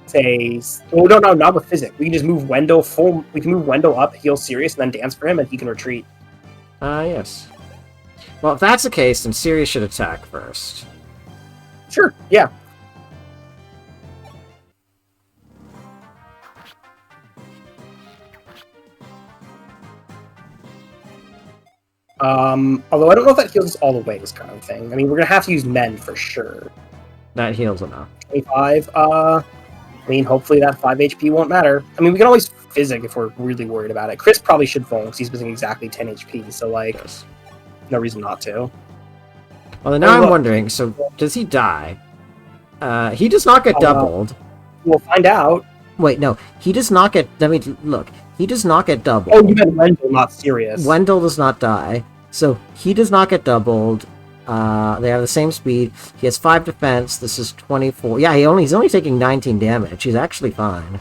Say... Oh, no, not with Physic. We can just move Wendell full... We can move Wendell up, heal Sirius, and then dance for him, and he can retreat. yes. Well, if that's the case, then Sirius should attack first. Sure, yeah. Although I don't know if that heals us all the way, this kind of thing. I mean, we're gonna have to use men for sure. That heals enough. 25. I mean, hopefully that 5 HP won't matter. I mean, we can always Physic if we're really worried about it. Chris probably should phone because he's missing exactly 10 HP, so, like, Yes. no reason not to. Well, then now I'm wondering, so does he die? He does not get doubled. We'll find out. Wait, no, he does not get... I mean, look, he does not get doubled. Oh, you meant Wendell, not Sirius. Wendell does not die, so he does not get doubled. They have the same speed. He has 5 defense. This is 24. Yeah, he's only taking 19 damage. He's actually fine.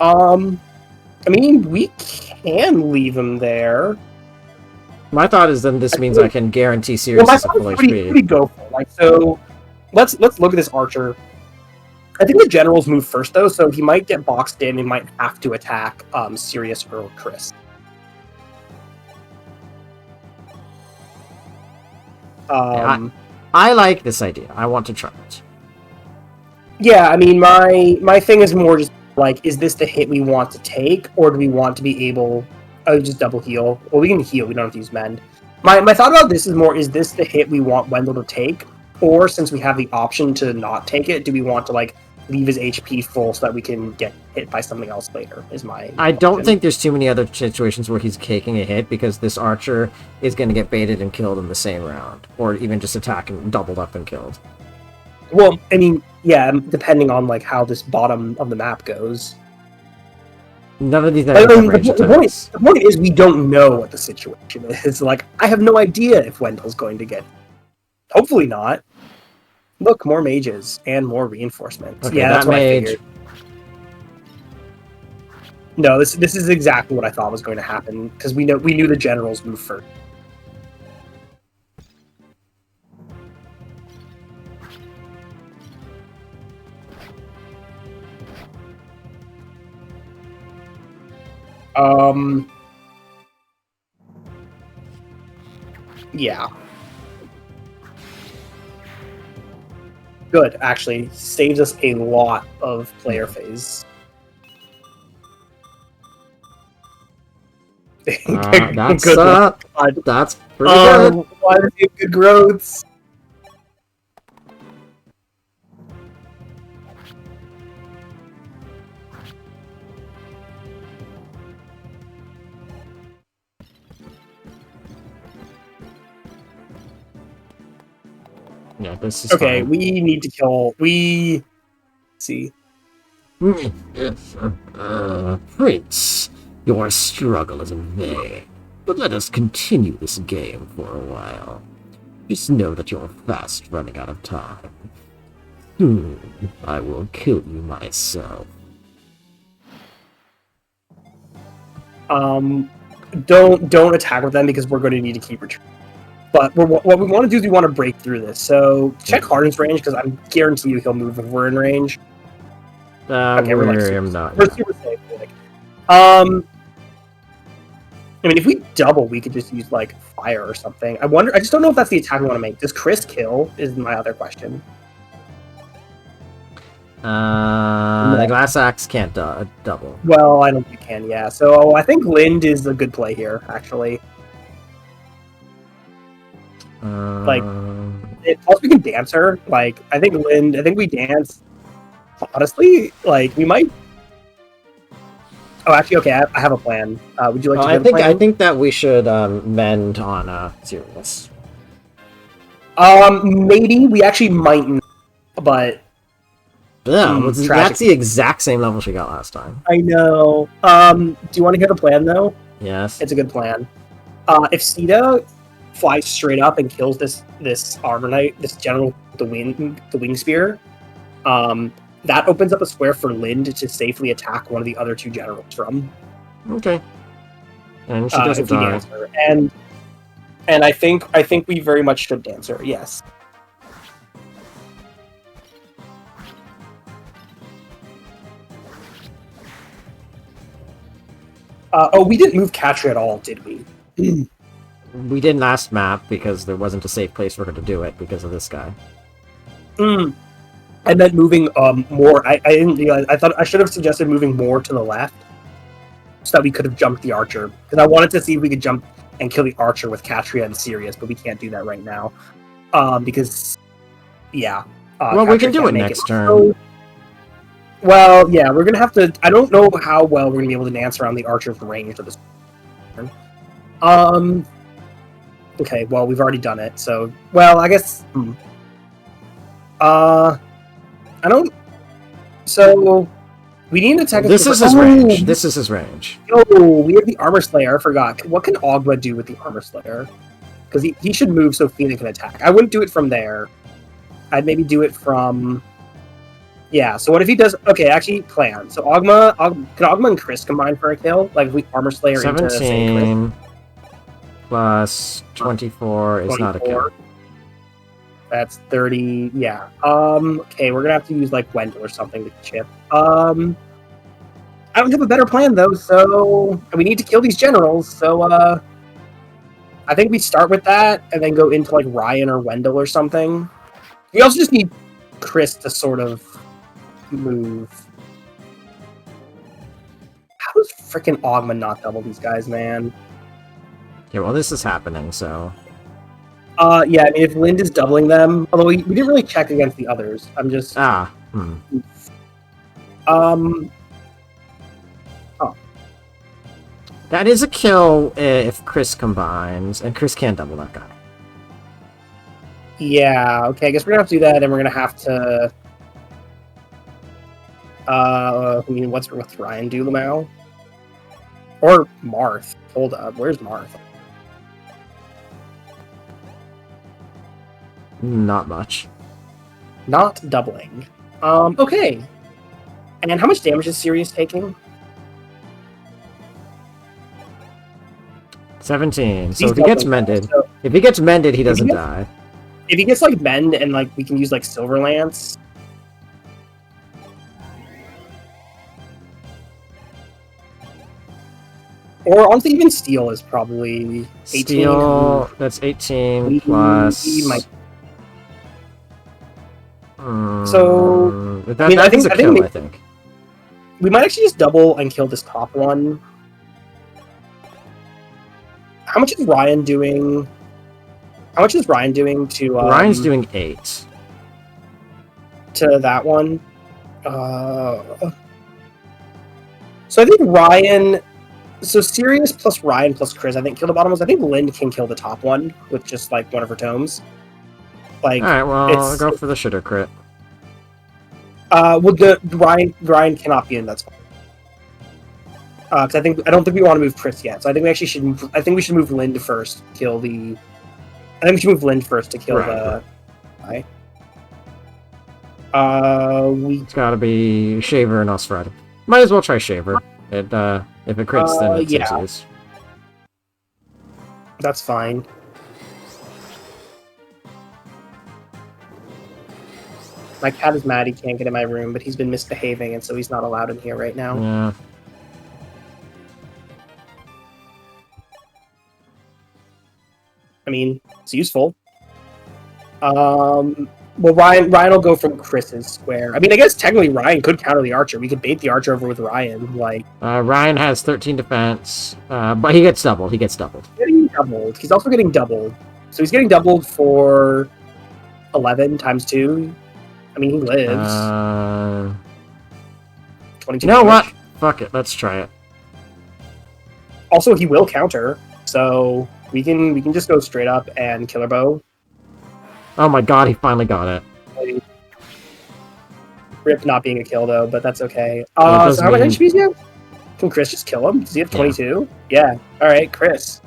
I mean, we can leave him there. My thought is then this means I can guarantee Well, Sirius my is at thought full is HP. pretty go for it. Like, so let's look at this archer. I think the generals move first though, so he might get boxed in and might have to attack Sirius or Chris. I like this idea. I want to try it. Yeah, I mean, my thing is more just like, is this the hit we want to take, or do we want to be able? Oh, just double heal. Well, we can heal. We don't have to use mend. My thought about this is more: is this the hit we want Wendell to take, or since we have the option to not take it, do we want to like leave his HP full so that we can get hit by something else later? Is my I don't question. think there's too many other situations where he's taking a hit because this archer is going to get baited and killed in the same round, or even just attack and doubled up and killed. Well, I mean, yeah, depending on like how this bottom of the map goes. None of these I enemies have mean, ranged the attacks. point is we don't know what the situation is. Like, I have no idea if Wendell's going to get. Hopefully not. Look, more mages and more reinforcements. Okay, Yeah, that's that what I mage. figured. No, this is exactly what I thought was going to happen because we knew the generals move first. Yeah. Good, actually. Saves us a lot of player phase. That's Good one. that's pretty good. Why does he have good growths? Yeah, this is Okay, fine. we need to kill. Let's see. Prince, your struggle is in vain. But let us continue this game for a while. Just know that you're fast running out of time. Soon, I will kill you myself. Don't attack with them because we're going to need to keep retreating. But what we want to do is we want to break through this. So check Harden's range because I guarantee you he'll move if we're in range. Okay, we're like super safe. Like. I mean, if we double, we could just use like fire or something. I wonder. I just don't know if that's the attack we want to make. Does Chris kill? Is my other question. The glass axe can't double. Well, I don't think it can. Yeah. So I think Lind is a good play here, actually. Like, plus we can dance her. Like, I think Lind. I think we dance. Honestly, like we might. Oh, actually, okay. I have a plan. Would you like to? I think that we should mend on Sirius. Maybe we actually mightn't, but Yeah, that's the exact same level she got last time. I know. Do you want to hear the plan though? Yes. It's a good plan. If Sita flies straight up and kills this armor knight, this general with the wing spear, that opens up a square for Lind to safely attack one of the other two generals from. Okay. And she doesn't die. And I think we very much should dance her. Yes. We didn't move Katria at all, did we? We didn't last map because there wasn't a safe place for her to do it because of this guy. I meant moving more. I didn't realize. I thought I should have suggested moving more to the left so that we could have jumped the archer. Because I wanted to see if we could jump and kill the archer with Katria and Sirius, but we can't do that right now. Because, yeah. Well, we can do it next turn. So, well, yeah, we're going to have to... I don't know how well we're going to be able to dance around the archer's range for this turn. Okay, well, we've already done it, so... Well, I guess... I don't... So... We need to attack... This is his range. This is his range. Oh, we have the Armor Slayer. I forgot. What can Ogma do with the Armor Slayer? Because he should move so Fina can attack. I wouldn't do it from there. I'd maybe do it from... Yeah, so what if he does... Okay, actually, plan. So can Ogma and Chris combine for a kill? Like, if we Armor Slayer 17 into, say, Chris? Plus 24 is not a kill. That's 30, yeah. Okay, we're gonna have to use, like, Wendell or something to chip. I don't have a better plan, though, so... We need to kill these generals, so, I think we start with that, and then go into, like, Ryan or Wendell or something. We also just need Chris to sort of move. How does frickin' Ogma not double these guys, man? Yeah, well, this is happening, so... Yeah, I mean, if Lind is doubling them, although we didn't really check against the others. I'm just... Oh. That is a kill if Chris combines, and Chris can't double that guy. Yeah, okay, I guess we're gonna have to do that, and we're gonna have to... I mean, what's Ryan do, Lamau? Or Marth. Hold up, where's Marth? Not much. Not doubling. Okay. And how much damage is Sirius taking? 17. So He's if he gets doubling, mended, so if he gets mended, he if he doesn't gets- die. if he gets, like, mend and, like, we can use, like, Silver Lance... Or honestly, even Steel is probably 18. Steel, that's 18 We plus... might- Hmm, So, that, I mean, I that is think- a I think kill, we- I think. We might actually just double and kill this top one. How much is Ryan doing? How much is Ryan doing to? Ryan's doing 8. To that one. So I think Ryan. So Sirius plus Ryan plus Chris, I think kill the bottom ones. I think Lind can kill the top one with just like one of her tomes. Like, Alright, well, it's- go for the shitter crit. well, the Ryan cannot be in that spot. Because I don't think we want to move Chris yet. So I think we actually should. I think we should move Lind first. Kill the. I think we should move Lind first to kill the. Right. It's gotta be Shaver and Nosferatu. Might as well try Shaver. It, if it crits, then it's yeah. use. That's fine. My cat is mad he can't get in my room, but he's been misbehaving, and so he's not allowed in here right now. Yeah. I mean, it's useful. Well, Ryan will go from Chris's square. I mean, I guess technically Ryan could counter the archer. We could bait the archer over with Ryan. Like, Ryan has 13 defense, but he gets doubled. He gets doubled. getting doubled. He's also getting doubled. So he's getting doubled for 11 times 2. I mean, he lives. 22 You know damage. what? Fuck it. Let's try it. Also, he will counter, so we can just go straight up and Killer Bow. Oh my god, he finally got it. Rip not being a kill though, but that's okay. Yeah, So how much mean- HP does he have? Can Chris just kill him? Does he have 22? Yeah. All right, Chris.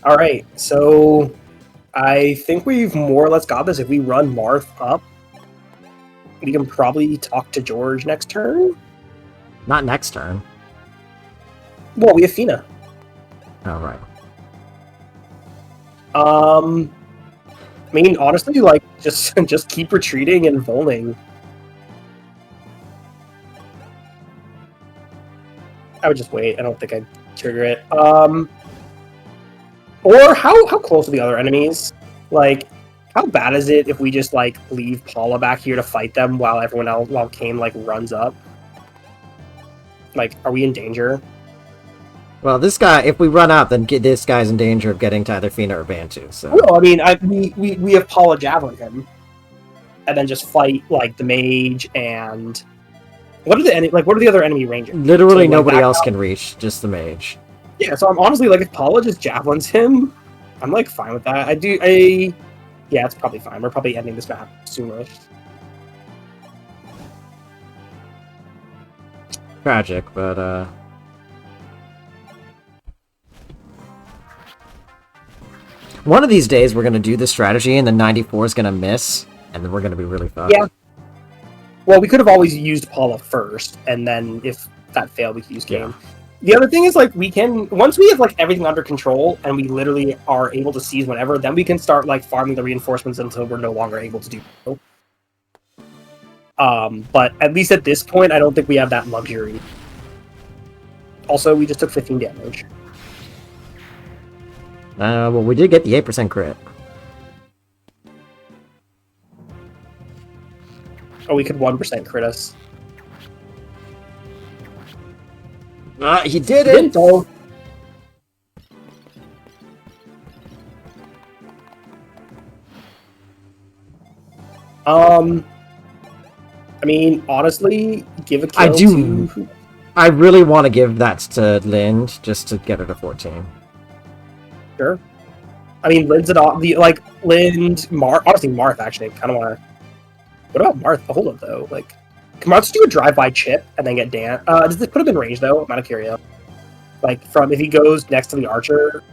All right, so I think we've more or less got this. If we run Marth up, we can probably talk to George next turn. Not next turn. Well, we have Fina. Oh, right. I mean, honestly, like, just keep retreating and volning. I would just wait. I don't think I'd trigger it. Or how close are the other enemies? Like, how bad is it if we just, like, leave Paula back here to fight them while everyone else, while Kane, like, runs up? Like, are we in danger? Well, this guy, if we run out, then this guy's in danger of getting to either Fina or Bantu, so... No, I mean, we have Paula javelin him, and then just fight like the mage and what are the other enemy rangers? Literally So, like, nobody back else out? can reach, just the mage. Yeah, so I'm honestly like, if Paula just javelins him, I'm like fine with that. Yeah, it's probably fine. We're probably ending this map sooner. Tragic, but one of these days we're gonna do this strategy and the 94 is gonna miss, and then we're gonna be really fucked. Yeah. Well, we could have always used Paula first, and then if that failed, we could use Kane. Yeah. The other thing is, like, we can, once we have, like, everything under control, and we literally are able to seize whenever, then we can start, like, farming the reinforcements until we're no longer able to do so. But at least at this point, I don't think we have that luxury. Also, we just took 15 damage. Well, we did get the 8% crit. Oh, we could 1% crit us. He did Didn't it! though. I mean, honestly, give a kill I do. to... I really want to give that to Lind just to get her to 14. Sure. I mean, Lynn's an like Lind, honestly, Marth actually. I kind of want to. What about Marth? Hold up though. Like, can Marth just do a drive-by chip and then get Dan? Does this put him in range though? I'm out of curiosity. Like, from if he goes next to the archer,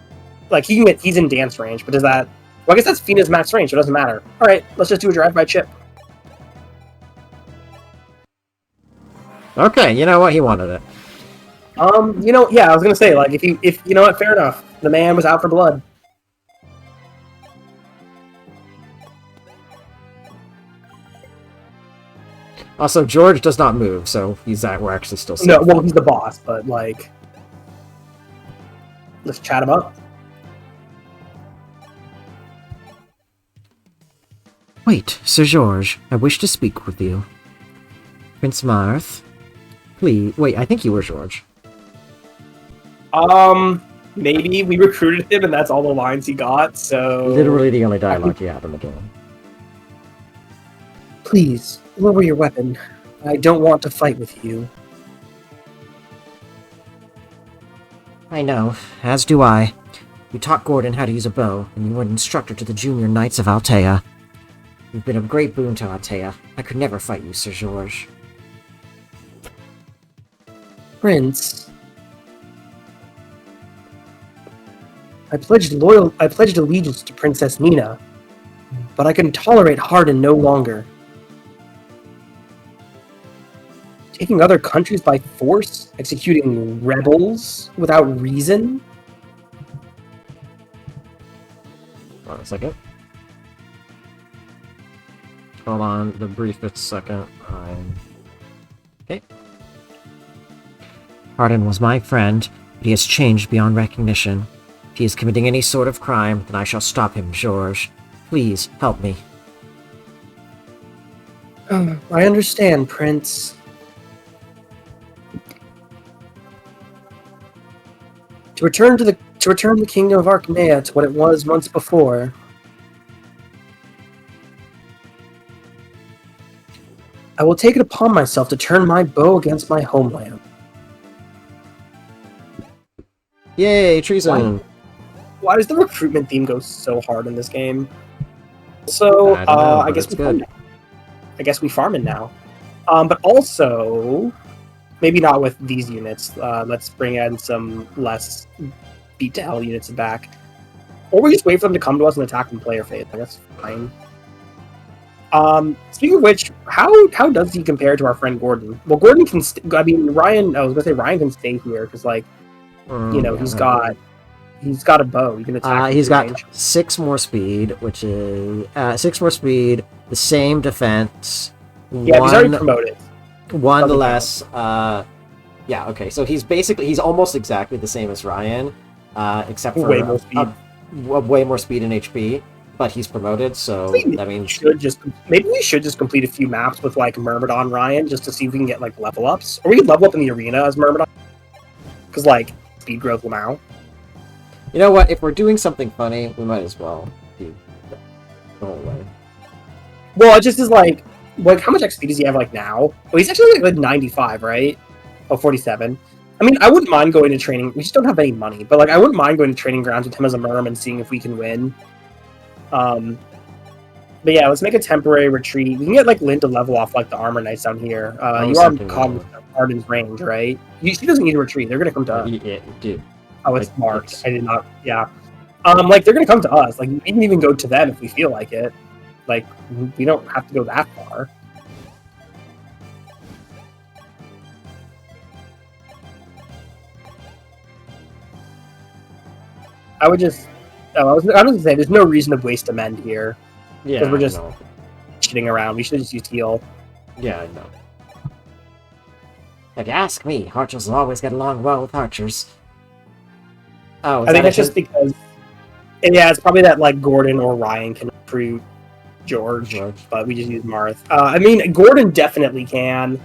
like he's in dance range. But does that? Well, I guess that's Fina's max range. So it doesn't matter. All right, let's just do a drive-by chip. Okay, you know what? He wanted it. Yeah, I was gonna say, like, if you know what, fair enough. The man was out for blood. Also, George does not move, so we're actually still safe. No, well, he's the boss, but like, let's chat him up. Wait, Sir George, I wish to speak with you. Prince Marth, please. Wait, I think you were George. Maybe we recruited him, and that's all the lines he got. So Literally the only dialogue he had in the game. please lower your weapon. I don't want to fight with you. I know, as do I. You taught Gordon how to use a bow, and you were an instructor to the junior knights of Altea. You've been a great boon to Altea. I could never fight you, Sir George. Prince, I pledged allegiance to Princess Nina, but I can tolerate Hardin no longer. Taking other countries by force, executing rebels without reason. Hold on a second. Hold on the briefest second. Okay. Hardin was my friend, but he has changed beyond recognition. If he is committing any sort of crime, then I shall stop him, George. Please, help me. I understand, Prince. To return the kingdom of Archnea to what it was once before. I will take it upon myself to turn my bow against my homeland. Yay, treason! Why does the recruitment theme go so hard in this game? So, I guess we farm it now. But also, maybe not with these units. Let's bring in some less beat to hell units back. Or we just wait for them to come to us and attack in player phase. That's fine. Speaking of which, how does he compare to our friend Gordon? Well, Gordon can. Ryan. I was gonna say Ryan can stay here because, like, he's got a bow. He can attack. He's got 6 more speed, which is 6 more speed, the same defense. Yeah, he's already promoted. One less. Yeah. Okay. So he's almost exactly the same as Ryan, except for way more speed. Way more speed and HP. But he's promoted, so that means maybe we should just complete a few maps with like Myrmidon Ryan just to see if we can get like level ups, or we could level up in the arena as Myrmidon, because like speed growth now. You know what? If we're doing something funny, we might as well do the whole way. Well, it just is like how much XP does he have like now? Well, he's actually like 95, right? Oh, 47. I mean, I wouldn't mind going to training. We just don't have any money, but like I wouldn't mind going to training grounds with him as a Myrm and seeing if we can win. But yeah, let's make a temporary retreat. We can get like Lynn to level off like the armor knights down here. You are caught with Arden's range, right? She doesn't need to retreat. They're gonna come to us. Yeah, dude. Oh, it's marked. I did not. Yeah. Like they're gonna come to us. Like we can even go to them if we feel like it. Like we don't have to go that far. I would just. I was gonna say there's no reason to waste a mend here. Yeah, because we're just shitting around. We should just use heal. Yeah, I know. If you ask me, archers will always get along well with archers. Oh, I think that's just because. And yeah, it's probably that like Gordon or Ryan can recruit George, but we just use Marth. I mean, Gordon definitely can.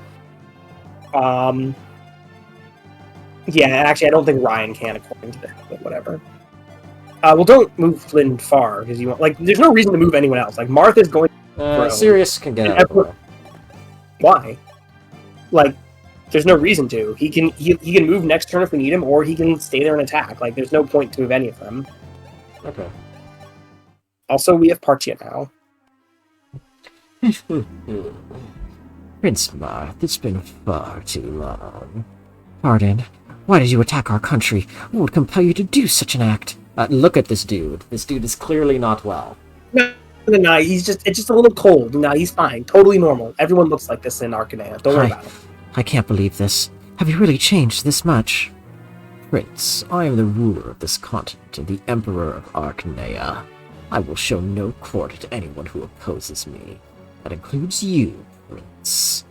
Yeah, actually, I don't think Ryan can, according to that, but whatever. Well, don't move Flynn far, because you want, like, there's no reason to move anyone else. Like, Marth is going to grow. Sirius can get out of the way. Why? Like, there's no reason to. He can move next turn if we need him, or he can stay there and attack. Like, there's no point to move any of them. Okay. Also, we have Partia now. Prince Marth, it's been far too long. Pardon, why did you attack our country? What would compel you to do such an act? Look at this dude. This dude is clearly not well. No, it's just a little cold. No, he's fine. Totally normal. Everyone looks like this in Arcanea. Don't worry about it. I can't believe this. Have you really changed this much? Prince, I am the ruler of this continent and the Emperor of Arcanea. I will show no quarter to anyone who opposes me. That includes you, Prince.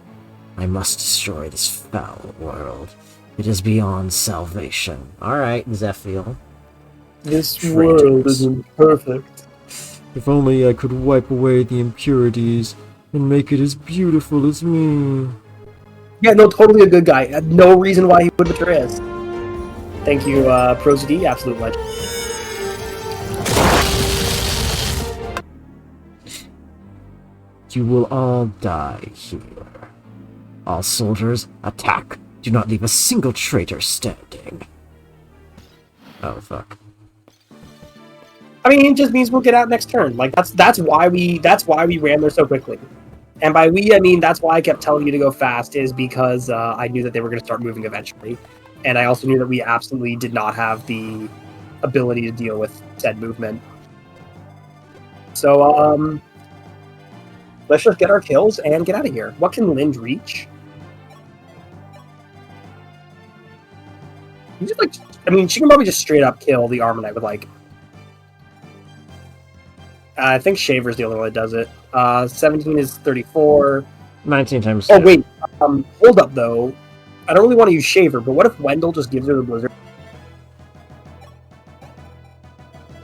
I must destroy this foul world. It is beyond salvation. Alright, Zephiel. This world isn't perfect. If only I could wipe away the impurities and make it as beautiful as me. Yeah, no, totally a good guy. No reason why he would betray us. Thank you, ProZD, absolute legend. You will all die here. All soldiers, attack. Do not leave a single traitor standing. Oh, fuck. I mean, it just means we'll get out next turn. Like, that's why we ran there so quickly. And by we, I mean that's why I kept telling you to go fast, is because I knew that they were going to start moving eventually. And I also knew that we absolutely did not have the ability to deal with said movement. So, let's just get our kills and get out of here. What can Lind reach? You just, like, I mean, she can probably just straight up kill the Armor Knight with, like... I think Shaver's the only one that does it. 17 is 34. 19 times 2. Oh, wait. Hold up, though. I don't really want to use Shaver, but what if Wendell just gives her the Blizzard?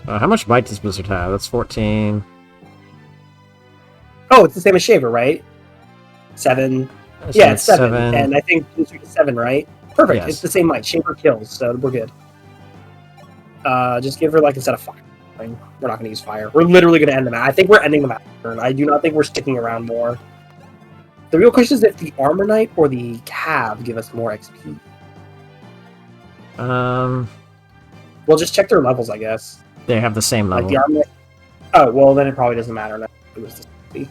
How much bite does Blizzard have? That's 14. Oh, it's the same as Shaver, right? 7. So Yeah, it's 7. 7. And I think Blizzard is 7, right? Perfect. Yes. It's the same might. Shaver kills, so we're good. Just give her, like, instead of fire. We're not going to use fire. We're literally going to end the match. I think we're ending the match. I do not think we're sticking around more. The real question is if the Armor Knight or the Cav give us more XP. We'll just check their levels, I guess. They have the same level. Like the Armor Knight. Oh, well, then it probably doesn't matter now. It was the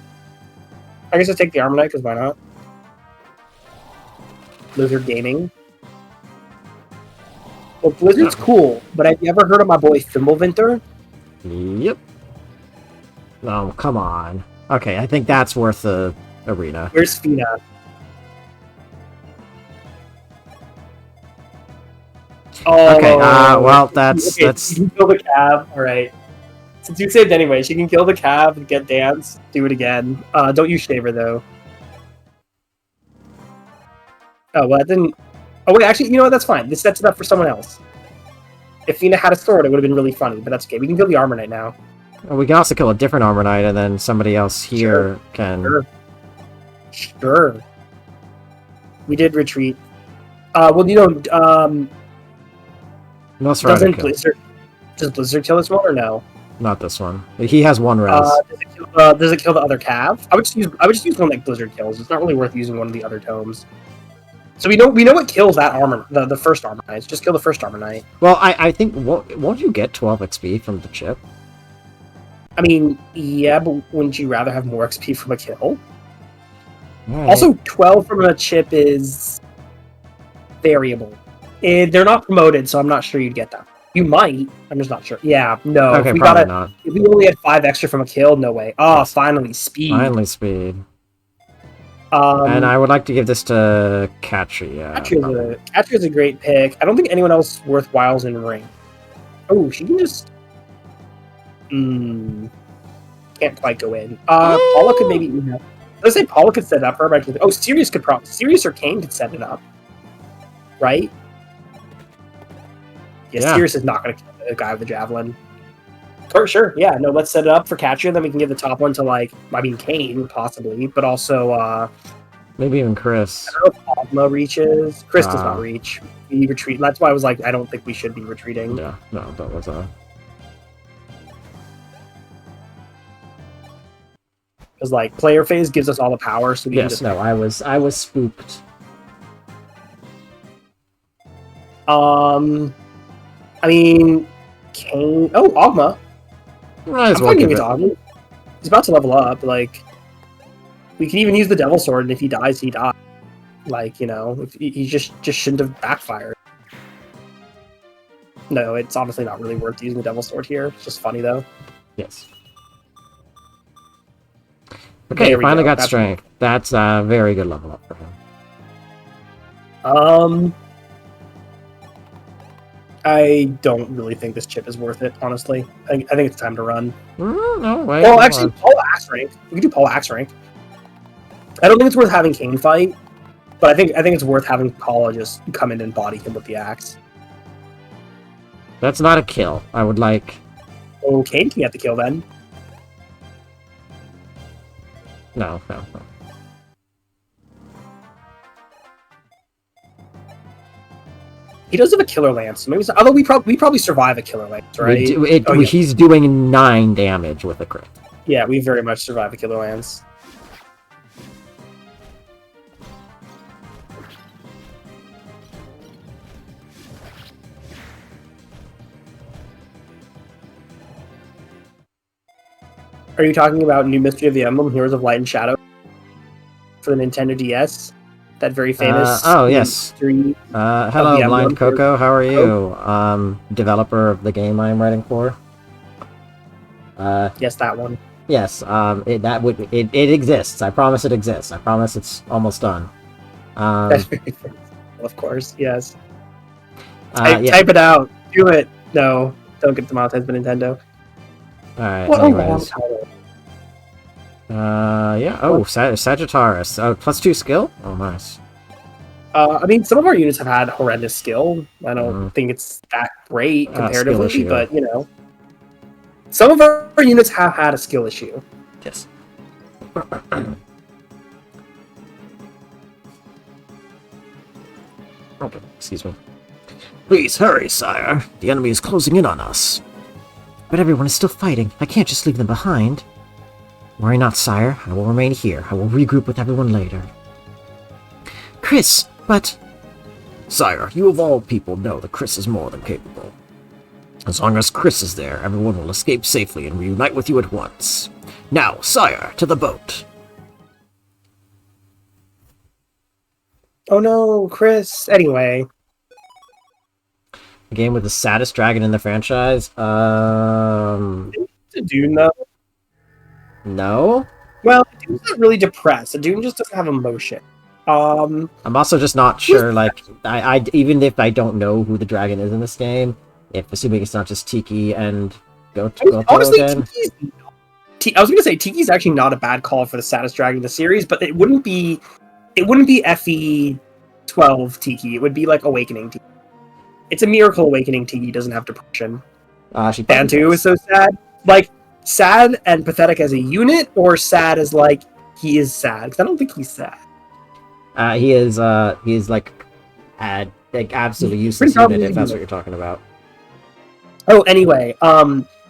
I guess I'll take the Armor Knight, because why not? Blizzard Gaming. Well, Blizzard's cool, but have you ever heard of my boy Fimbulvinter? Yep. Oh, come on. Okay, I think that's worth the arena. Where's Fina? Oh, Okay, well, that's... She can kill the Cav. Alright. Since you saved anyway, she can kill the Cav and get Dance. Do it again. Don't use Shaver, though. Oh, well, that didn't... Oh, wait, actually, you know what? That's fine. This sets it up for someone else. If Fina had a sword, it would have been really funny, but that's okay. We can kill the Armor Knight now. We can also kill a different Armor Knight, and then somebody else here can... Sure. We did retreat. Well, you know, Nosferatu kills. Does Blizzard kill this one, or no? Not this one. He has one res. Does it kill the other Cav? I would just use one that Blizzard kills. It's not really worth using one of the other tomes. So we know what kills that armor, the first Armor Knight. Just kill the first Armor Knight. Well, I think won't you get 12 XP from the chip? I mean, yeah, but wouldn't you rather have more XP from a kill? Right. Also, 12 from a chip is variable. They're not promoted, so I'm not sure you'd get them. You might. I'm just not sure. Yeah, no. Okay, if probably not. If we only had 5 extra from a kill, no way. Oh, finally, speed. Finally, speed. And I would like to give this to Katria. Katria's a great pick. I don't think anyone else worthwhile is in ring. Oh, she can just... can't quite go in. Paula could maybe... Let's say Paula could set it up for her. Oh, Sirius could probably... Sirius or Kane could set it up. Right? Yeah, Sirius is not going to kill the guy with the Javelin. Sure, yeah. No, let's set it up for Catcher, then we can give the top one to, like, I mean, Kane, possibly, but also, Maybe even Chris. I don't know if Ogma reaches. Chris does not Ah. reach. We retreat. That's why I was like, I don't think we should be retreating. Yeah, no, that was Because, like, player phase gives us all the power, so we can yes, just... no, I was spooked. I mean, Kane... Oh, Ogma. Might as I'm well fine give giving it it. to Ogma. He's about to level up, like... We can even use the Devil Sword, and if he dies, he dies. Like, you know, if he just shouldn't have backfired. No, it's honestly not really worth using the Devil Sword here. It's just funny, though. Yes. Okay, There we finally go. got That's- strength. That's a very good level up for him. I don't really think this chip is worth it, honestly. I think it's time to run. No, wait. Well, hold actually, on. Paul Axe rank. We can do Paul Axe rank. I don't think it's worth having Kane fight, but I think it's worth having Paula just come in and body him with the axe. That's not a kill. I would like. Oh, Kane can get the kill then. No. He does have a killer lance, so maybe. Although we probably survive a killer lance, right? Oh, yeah. He's doing 9 damage with a crit. Yeah, we very much survive a killer lance. Are you talking about New Mystery of the Emblem, Heroes of Light and Shadow for the Nintendo DS? That very famous. Oh yes. Mystery. Hello, the Blind Emblem. Coco. How are you? Developer of the game I'm writing for. Yes, that one. Yes. It exists. I promise it exists. I promise it's almost done. Of course, yes. Yeah. Type it out. Do it. No, don't get demonetized by Nintendo. All right. What a long Anyways. title. Yeah. Oh, Sagittarius. +2 skill. Oh, nice. I mean, some of our units have had horrendous skill. I don't think it's that great skill comparatively, issue. but you know, some of our units have had a skill issue. Yes. Okay, excuse me. Please hurry, sire. The enemy is closing in on us. But everyone is still fighting. I can't just leave them behind. Worry not, sire. I will remain here. I will regroup with everyone later. Chris, but... Sire, you of all people know that Chris is more than capable. As long as Chris is there, everyone will escape safely and reunite with you at once. Now, sire, to the boat. Oh no, Chris. Anyway, A game with the saddest dragon in the franchise. the Dune though. No. Well, the Dune's not really depressed. The Dune just doesn't have emotion. I'm also just not sure. Like, I even if I don't know who the dragon is in this game, if assuming it's not just Tiki and Goto Honestly, again. I was gonna say Tiki's actually not a bad call for the saddest dragon in the series, but it wouldn't be FE 12 Tiki. It would be like Awakening Tiki. It's a miracle Awakening Tiki doesn't have depression. She Bantu is so sad. Like, sad and pathetic as a unit, or sad as, like, he is sad? Because I don't think he's sad. He is like absolutely useless Pretty unit, if that's probably- what you're talking about. Oh, anyway,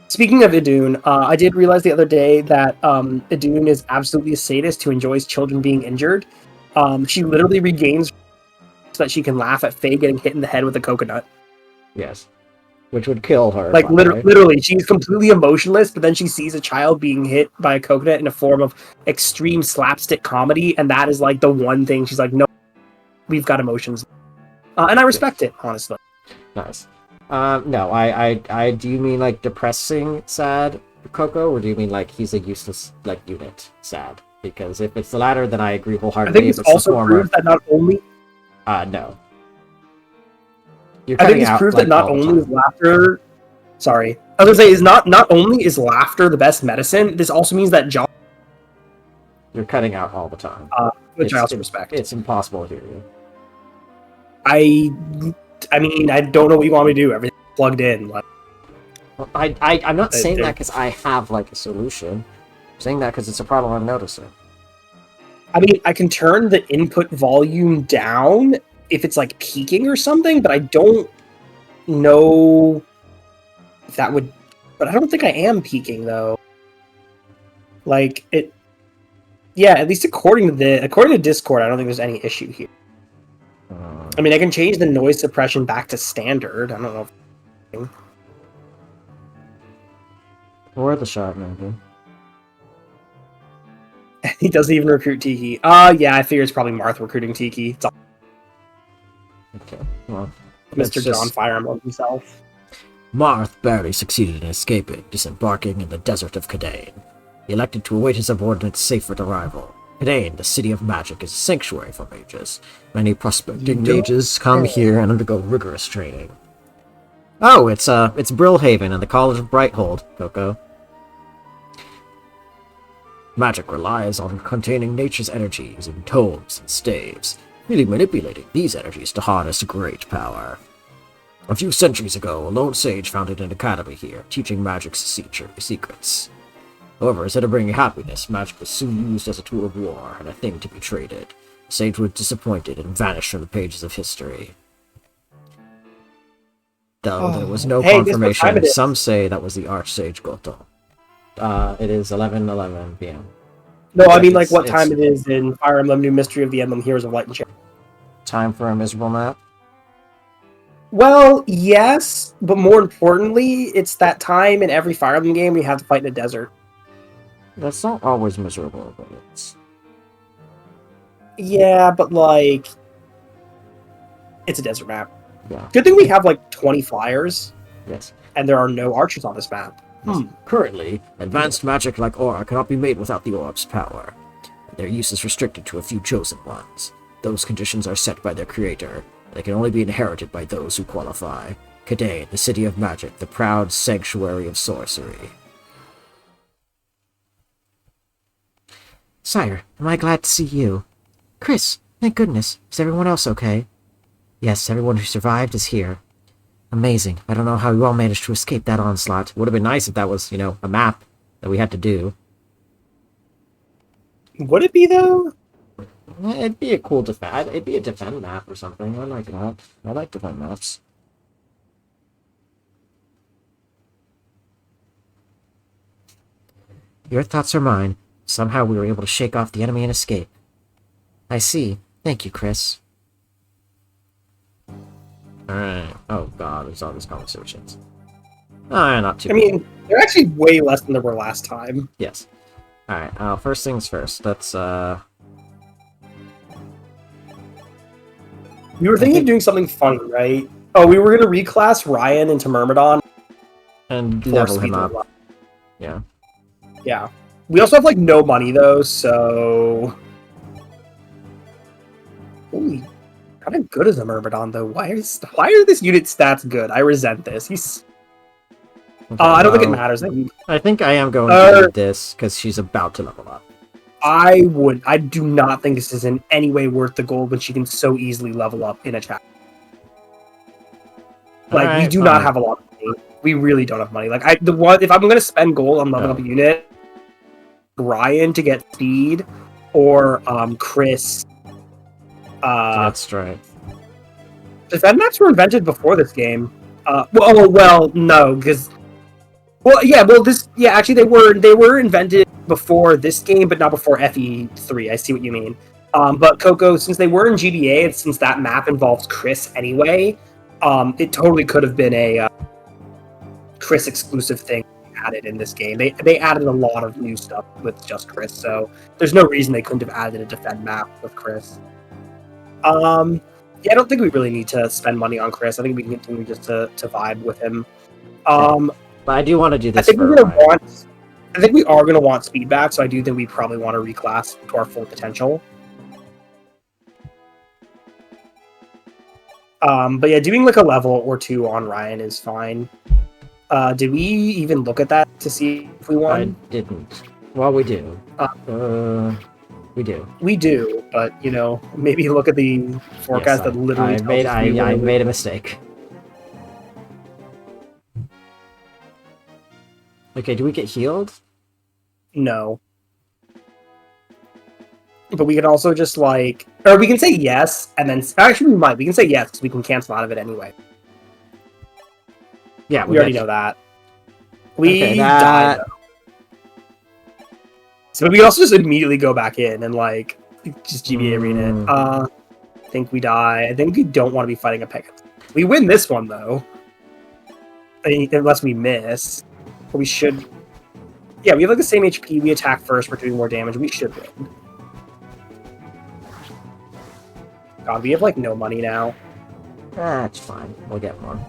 speaking of Idun, I did realize the other day that Idun is absolutely a sadist who enjoys children being injured. She literally regains so that she can laugh at Faye getting hit in the head with a coconut. Yes. Which would kill her. Like, by the way. literally, she's completely emotionless, but then she sees a child being hit by a coconut in a form of extreme slapstick comedy, and that is, like, the one thing she's like, no, we've got emotions. And I respect it, honestly. Nice. No, I do you mean like depressing sad Coco, or do you mean like he's a useless like unit sad? Because if it's the latter, then I agree I wholeheartedly. think If this it's the also former, proves that not only... no. You're I think cutting this out, proves like, that not all the only is time. laughter... Sorry. I was gonna say, is not only is laughter the best medicine, this also means that John... You're cutting out all the time. Which I also respect. It's impossible to hear you. I mean, I don't know what you want me to do. Everything's plugged in. Like, Well, I'm not saying there- that because I have, like, a solution. I'm saying that because it's a problem I'm noticing. I mean, I can turn the input volume down if it's like peaking or something, but I don't know if that would. But I don't think I am peaking though. Like it, yeah. At least according to Discord, I don't think there's any issue here. I mean, I can change the noise suppression back to standard. I don't know. Or the shot, maybe. He doesn't even recruit Tiki. Yeah, I figure it's probably Marth recruiting Tiki. It's Okay, well... Mr. just- John Fire Emblem himself. Marth barely succeeded in escaping, disembarking in the desert of Kadain. He elected to await his subordinate's safe arrival. Kadain, the city of magic, is a sanctuary for mages. Many prospecting mages come here and undergo rigorous training. Oh, it's Brillhaven and the College of Brighthold, Coco. Magic relies on containing nature's energies in tomes and staves, really manipulating these energies to harness great power. A few centuries ago, a lone sage founded an academy here, teaching magic's secrets. However, instead of bringing happiness, magic was soon used as a tool of war and a thing to be traded. The sage was disappointed and vanished from the pages of history. Though there was no Hey, guess what time confirmation, it is? some say that was the Archsage Goto. It is 11:11 p.m. No, I mean like It's- what it's- time it is in Fire Emblem New Mystery of the Emblem Heroes of Light and Shadow. Time for a miserable nap. Well, yes, but more importantly, it's that time in every Fire Emblem game we have to fight in a desert. That's not always miserable, but it's... Yeah, but like, it's a desert map. Yeah. Good thing we have like 20 flyers, Yes. and there are no archers on this map. Currently, advanced magic like Aura cannot be made without the orb's power. Their use is restricted to a few chosen ones. Those conditions are set by their creator. They can only be inherited by those who qualify. Kadain, the city of magic, the proud sanctuary of sorcery. Sire, am I glad to see you? Chris, thank goodness. Is everyone else okay? Yes, everyone who survived is here. Amazing. I don't know how you all managed to escape that onslaught. Would have been nice if that was, a map that we had to do. Would it be though? It'd be a cool defend. It'd be a defend map or something. I like that. I like defend maps. Your thoughts are mine. Somehow we were able to shake off the enemy and escape. I see. Thank you, Chris. Alright. Oh god, there's all these conversations. Not too I mean, they're actually way less than there were last time. yes. Alright, first things first. Let's, We were thinking of doing something funny, right? Oh, we were gonna reclass Ryan into Myrmidon. and for level him speed up. level. Yeah. Yeah. We also have like no money though, so holy, kind of good as a Myrmidon though. Why are this unit stats good? I resent this. He's. I don't think it matters. I think I am going Uh, to do this, because she's about to level up. I do not think this is in any way worth the gold when she can so easily level up in a chapter. Like we Alright, do fine. not have a lot of money. We really don't have money. Like if I'm gonna spend gold on leveling up a unit, Ryan to get speed, or Chris. That's right. Defend maps were invented before this game. Well, no, because. Actually, they were invented before this game, but not before FE3. I see what you mean. But Coco, since they were in GBA, and since that map involves Chris anyway, it totally could have been a Chris exclusive thing added in this game. They added a lot of new stuff with just Chris, so there's no reason they couldn't have added a defend map with Chris. I don't think we really need to spend money on Chris. I think we can continue just to vibe with him. But I do want to do I this think for we're a gonna while. want. I think we are gonna want speed back, so I do think we probably want to reclass to our full potential. But yeah, doing like a level or two on Ryan is fine. Did we even look at that to see if we I won? didn't. Well, we do. We do. We do, but maybe look at the forecast Yes, that literally tells us we I won. made a mistake. Okay, do we get healed? No. But we can also just like, or we can say yes, and then actually we might. We can say yes because we can cancel out of it anyway. Yeah, We already know that. We Okay, die though. So we can also just immediately go back in and like just GBA arena it. I think we die. I think we don't want to be fighting a Pegasus. We win this one though. Unless we miss. Or we should. Yeah, we have like the same HP. We attack first. We're doing more damage. We should win. God, we have like no money now. That's fine. We'll get more.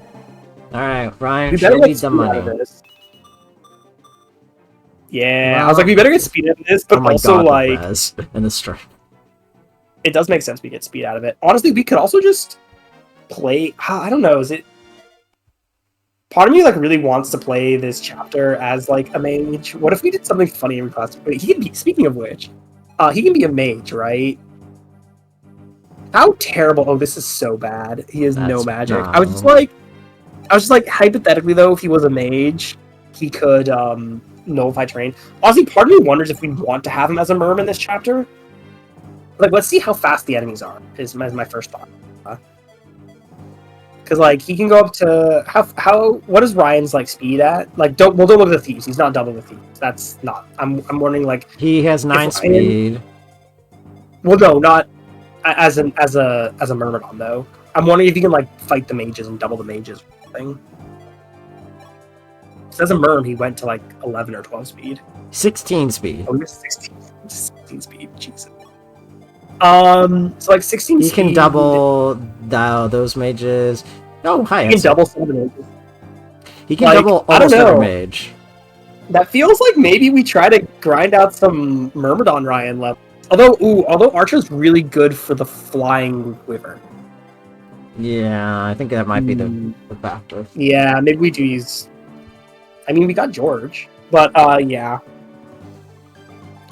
Alright, Ryan, We better show get me the speed out money. of this. Yeah, Well, I was like, we better get speed out of this, but oh my also God, like, the res and the strength. it does make sense we get speed out of it. Honestly, we could also just play. I don't know. Is it? Part of me like really wants to play this chapter as like a mage. What if we did something funny in class? Wait, he can be. Speaking of which, he can be a mage, right? How terrible! Oh, this is so bad. He has no That's magic. dumb. I was just like, hypothetically though, if he was a mage, he could nullify terrain. Honestly, part of me wonders if we want to have him as a merm in this chapter. Like, let's see how fast the enemies are. Is my first thought. Because like he can go up to how what is Ryan's like speed at? Like don't look at the thieves. He's not double the thieves. That's not. I'm wondering like He has 9 Ryan- speed. well no not as a Myrmidon though. I'm wondering if he can like fight the mages and double the mages or something. So as a Myrm, he went to like 11 or 12 speed. 16 speed. Oh, he was 16 speed. Jesus. So like 16 He speed. can double those mages. Oh, hi. He can double some of the mages. He can like, double I don't almost every know. mage. That feels like maybe we try to grind out some Myrmidon Ryan level. Although Archer's really good for the flying wyvern. Yeah, I think that might be the factor. Yeah, maybe we do use. I mean, we got George, but yeah.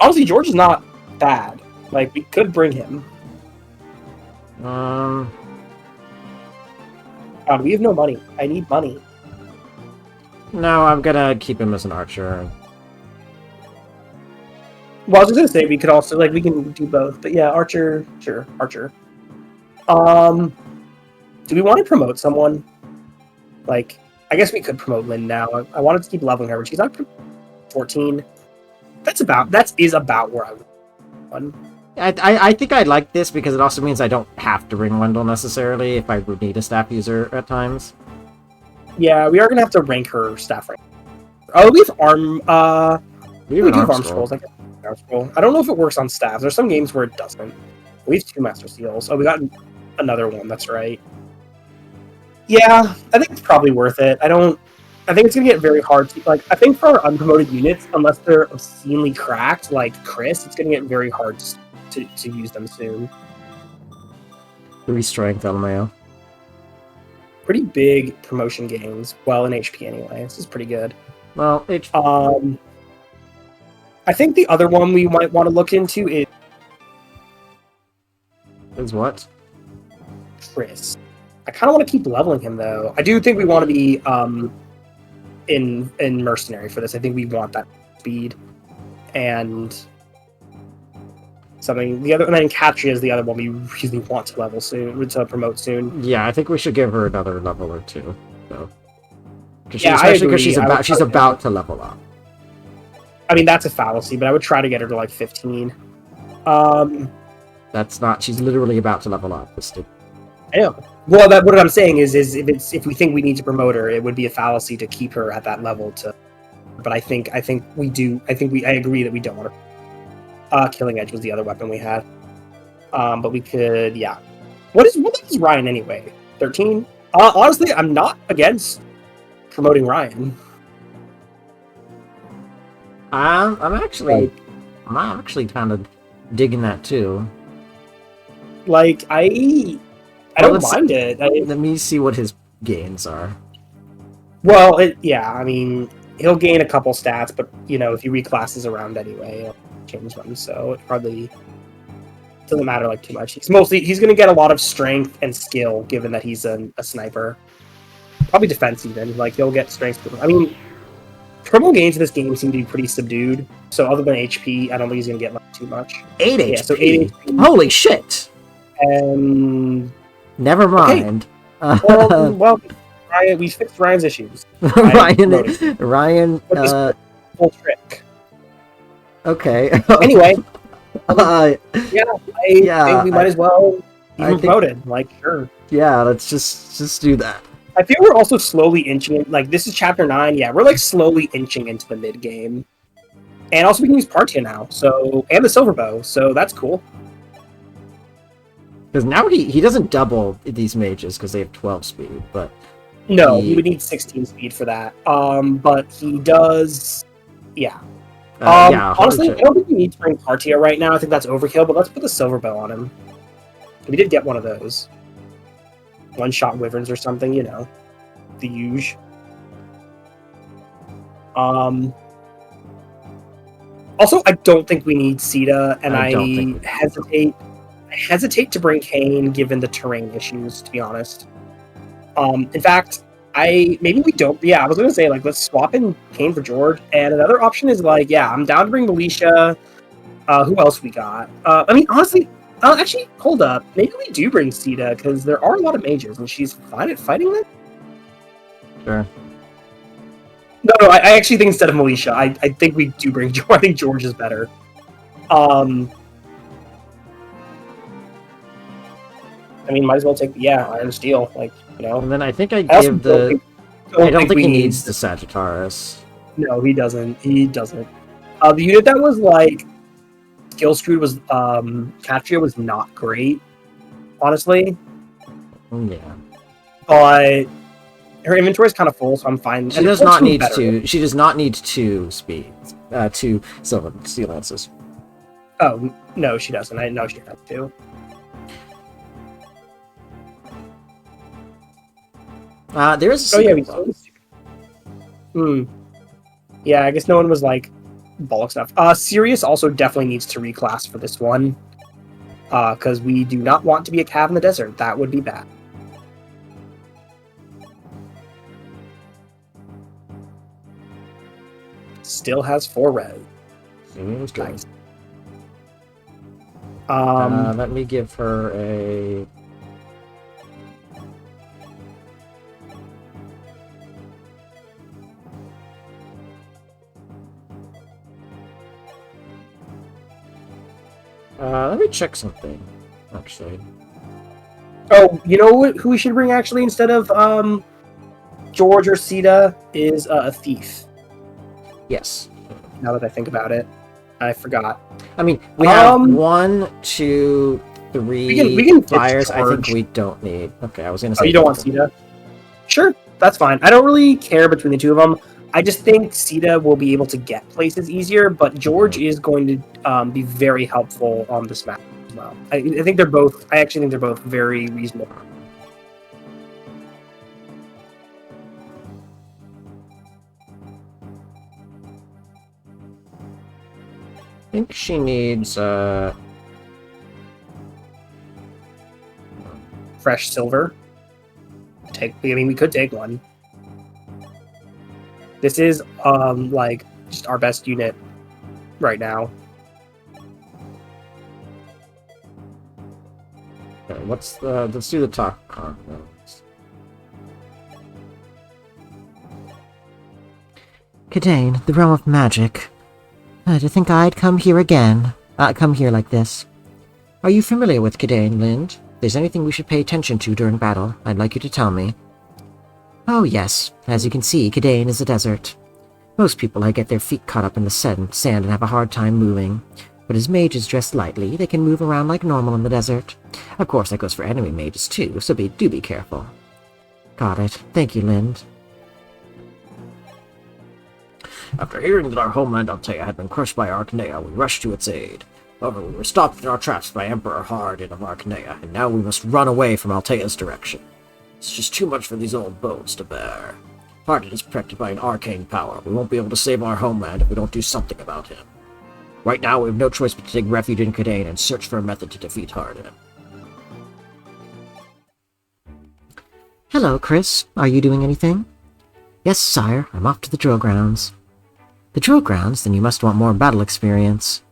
Honestly, George is not bad. Like we could bring him. Um, God, we have no money. I need money. no, I'm gonna keep him as an archer. Well, I was just gonna say we could also like we can do both, but yeah, Archer, sure, Archer. Do we want to promote someone? Like, I guess we could promote Lynn now. I wanted to keep leveling her, but she's not 14. That is about where I would. I think I like this because it also means I don't have to bring Wendell necessarily if I would need a staff user at times. Yeah, we are gonna have to rank her staff rank. Oh, we have arm. We have We an do have arm arm scroll. scrolls. I guess arm scroll. I don't know if it works on staffs. There's some games where it doesn't. We have 2 master seals. Oh, we got another one. That's right. Yeah, I think it's probably worth it. I think it's gonna get very hard to like. I think for our unpromoted units, unless they're obscenely cracked, like Chris, it's gonna get very hard to use them soon. 3 strength, LMAO. Pretty big promotion gains. Well, in HP anyway. This is pretty good. Well, I think the other one we might want to look into is what? Chris. I kind of want to keep leveling him though. I do think we want to be in mercenary for this. I think we want that speed and something. The other, and then Katria is the other one we really want to level soon, to promote soon. Yeah, I think we should give her another level or 2. So, Yeah, especially I because she's agree. she's about to level up. I mean, that's a fallacy, but I would try to get her to like 15. That's not. She's literally about to level up. I know. Well, what I'm saying is if we think we need to promote her, it would be a fallacy to keep her at that level. But I think we do. I agree that we don't want to. Killing Edge was the other weapon we had. But we could, yeah. What is Ryan anyway? 13. Honestly, I'm not against promoting Ryan. I'm actually kind of digging that too. Like I don't mind it. Let me see what his gains are. Well, yeah. I mean, he'll gain a couple stats, but if he reclasses around anyway, it'll change them. So it probably doesn't matter like too much. He's going to get a lot of strength and skill, given that he's a sniper. Probably defense even. Like he'll get strength. I mean, Terminal gains in this game seem to be pretty subdued. So other than HP, I don't think he's going to get like, too much. 8 Yeah, HP. so 8 HP. Holy shit! And Never mind. well, Ryan, we fixed Ryan's issues. Ryan. But this whole trick. Okay. Anyway, uh, yeah, I think we might as well be promoted. Like, sure. Yeah, let's just do that. I feel we're also slowly inching. Like, this is chapter 9. Yeah, we're like slowly inching into the mid game, and also we can use Partia now. So and the silver bow. So that's cool. Because now he doesn't double these mages because they have 12 speed, but no, he would need 16 speed for that. But he does. Yeah. yeah. Honestly, I don't think we need to bring Partia right now. I think that's overkill. But let's put the silver bow on him. We did get one of those. One-shot wyverns or something, you know, the huge. Also, I don't think we need Sita, and I hesitate to bring Kane given the terrain issues. To be honest, in fact, maybe we don't. Yeah, I was gonna say like let's swap in Kane for George, and another option is like I'm down to bring Militia. Who else we got? I mean, honestly. Actually, hold up. Maybe we do bring Sita, because there are a lot of mages, and she's fine at fighting them? Sure. No, I actually think instead of Militia, I think we do bring George. I think George is better. I mean, might as well take, Iron Steel, like, you know. And then I think I don't think he needs the Sagittarius. No, he doesn't. He doesn't. The unit that was, like, skill screwed was Katria was not great, honestly. Yeah. But her inventory is kind of full, so I'm fine. She does not need to. She does not need 2 speeds. 2 silver sea lances. Oh no, she doesn't. I know she has 2. There is. A Yeah, I guess no one was like bulk stuff. Sirius also definitely needs to reclass for this one. Because we do not want to be a cav in the desert. That would be bad. Still has 4 res. Nice. Nice. Let me give her a... let me check something, actually. Oh, you know who we should bring actually instead of George or Sita is a thief. Yes. Now that I think about it, I forgot. I mean, we have 1, 2, 3 we can flyers. I think we don't need. Okay, I was gonna say. Oh, you don't want Sita? Sure, that's fine. I don't really care between the two of them. I just think Sita will be able to get places easier, but George is going to be very helpful on this map as well. I think they're both. I actually think they're both very reasonable. I think she needs fresh silver. I mean, we could take one. This is like just our best unit right now. Okay, let's do the top card. Kadane, the realm of magic. To think I'd come here again. Come here like this. Are you familiar with Kadane, Lind? If there's anything we should pay attention to during battle, I'd like you to tell me. Oh yes, as you can see, Kadane is a desert. Most people get their feet caught up in the sand and have a hard time moving. But as mages dressed lightly, they can move around like normal in the desert. Of course, that goes for enemy mages too, so do be careful. Got it. Thank you, Lind. After hearing that our homeland Altea had been crushed by Archnea, we rushed to its aid. However, we were stopped in our tracks by Emperor Hardin of Archnea, and now we must run away from Altea's direction. It's just too much for these old bones to bear. Hardin is protected by an arcane power. We won't be able to save our homeland if we don't do something about him. Right now, we have no choice but to take refuge in Kadane and search for a method to defeat Hardin. Hello, Chris. Are you doing anything? Yes, sire. I'm off to the drill grounds. The drill grounds? Then you must want more battle experience.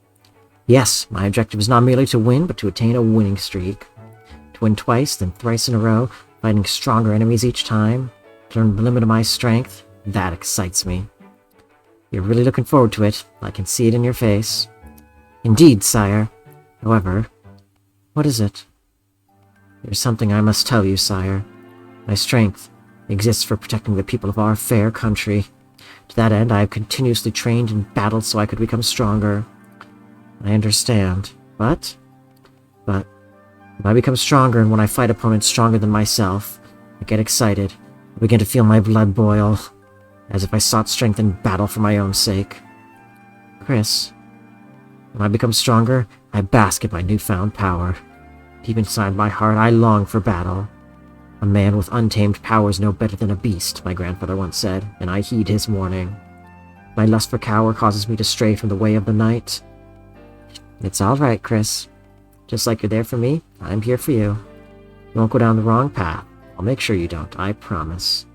Yes, my objective is not merely to win, but to attain a winning streak. To win twice, then thrice in a row, fighting stronger enemies each time, to learn the limit of my strength, that excites me. You're really looking forward to it. I can see it in your face. Indeed, sire. However, what is it? There's something I must tell you, sire. My strength exists for protecting the people of our fair country. To that end, I have continuously trained and battled so I could become stronger. I understand. But when I become stronger and when I fight opponents stronger than myself, I get excited. I begin to feel my blood boil, as if I sought strength in battle for my own sake. Chris, when I become stronger, I bask in my newfound power. Deep inside my heart, I long for battle. A man with untamed power is no better than a beast, my grandfather once said, and I heed his warning. My lust for power causes me to stray from the way of the night. It's all right, Chris. Just like you're there for me, I'm here for you. You won't go down the wrong path. I'll make sure you don't, I promise.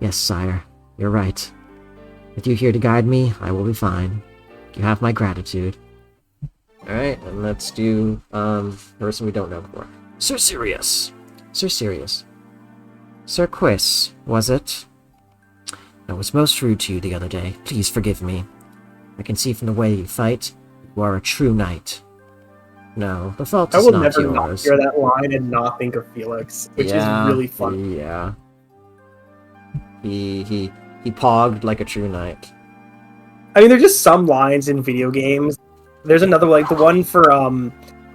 Yes, sire, you're right. With you here to guide me, I will be fine. You have my gratitude. Alright, and let's do, person we don't know before. Sir Sirius. Sir Sirius. Sir Quiz, was it? I was most rude to you the other day. Please forgive me. I can see from the way you fight, you are a true knight. No, the fault I is will not never yours. not hear that line and not think of Felix, which is really fun. Yeah. He pogged like a true knight. I mean, there's just some lines in video games. There's another, like the one for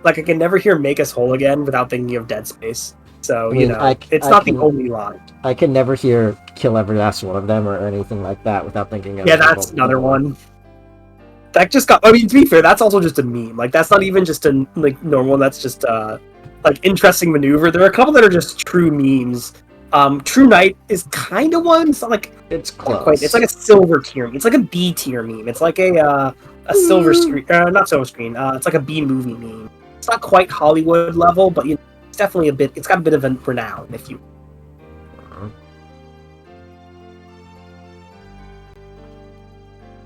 like I can never hear "Make Us Whole Again" without thinking of Dead Space. So I mean, it's not the only line. I can never hear "Kill Every Last One of Them" or anything like that without thinking of. Yeah, that's another one. That just got. I mean, to be fair, that's also just a meme. Like that's not even just a like normal. That's just like interesting maneuver. There are a couple that are just true memes. True Knight is kind of one. It's not like it's close. Not quite. It's like a silver tier meme. It's like a B tier meme. It's like a silver screen. Not silver screen. It's like a B movie meme. It's not quite Hollywood level, but you know, it's definitely a bit. It's got a bit of a renown, if you.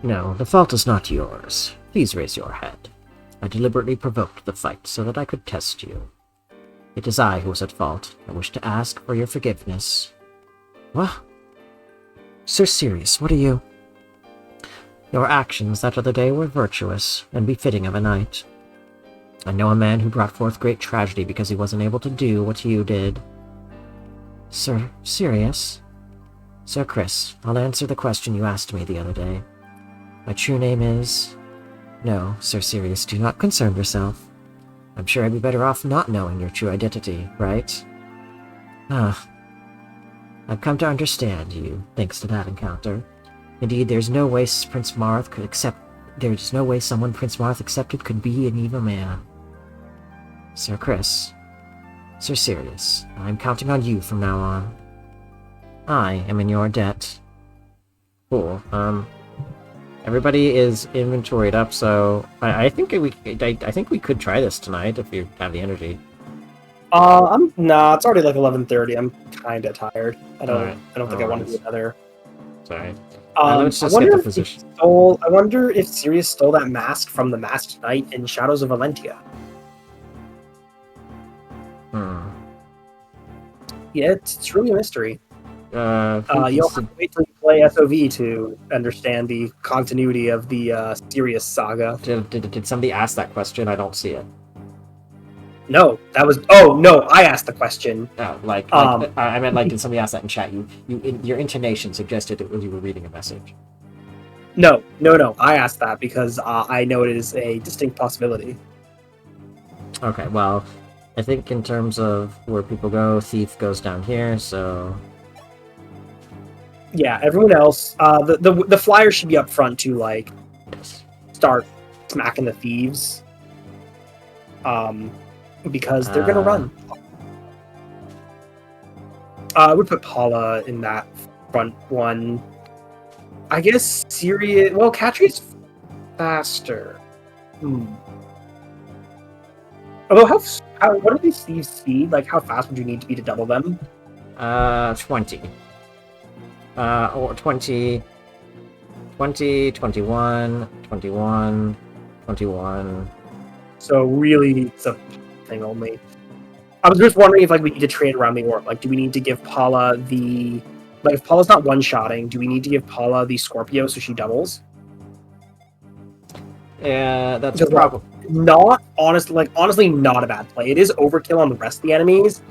No, the fault is not yours. Please raise your head. I deliberately provoked the fight so that I could test you. It is I who was at fault. I wish to ask for your forgiveness. What? Sir Sirius, what are you? Your actions that other day were virtuous and befitting of a knight. I know a man who brought forth great tragedy because he wasn't able to do what you did. Sir Sirius? Sir Chris, I'll answer the question you asked me the other day. My true name is... No, Sir Sirius, do not concern yourself. I'm sure I'd be better off not knowing your true identity, right? I've come to understand you, thanks to that encounter. Indeed, there's no way Prince Marth could accept... There's no way someone Prince Marth accepted could be an evil man. Sir Chris. Sir Sirius, I'm counting on you from now on. I am in your debt. Cool, everybody is inventoried up, so I think we could try this tonight if you have the energy. It's already like 11:30. I'm kind of tired. I don't think I want to do another. Sorry. Let's just get the position. I wonder if Sirius stole that mask from the Masked Knight in Shadows of Valentia. Yeah, it's really a mystery. You'll have to wait till you play SOV to understand the continuity of the Sirius saga. Did somebody ask that question? I don't see it. No, that was. Oh no, I asked the question. Oh, I meant like did somebody ask that in chat? Your intonation suggested it when you were reading a message. No. I asked that because I know it is a distinct possibility. Okay, well, I think in terms of where people go, Thief goes down here, so. Yeah, everyone else. The flyer should be up front to like start smacking the thieves. Because they're gonna run. I would put Paula in that front one. I guess Sirius. Well, Catri's faster. Although, what are these thieves' speed? Like, how fast would you need to be to double them? 20. Or 20. 20, 21, 21, 21. So really, it's a thing only. I was just wondering if like we need to trade around the orb. Like, do we need to give Paula the like if Paula's not one-shotting, do we need to give Paula the Scorpio so she doubles? Yeah, that's Because, probably... Not honestly not a bad play. It is overkill on the rest of the enemies,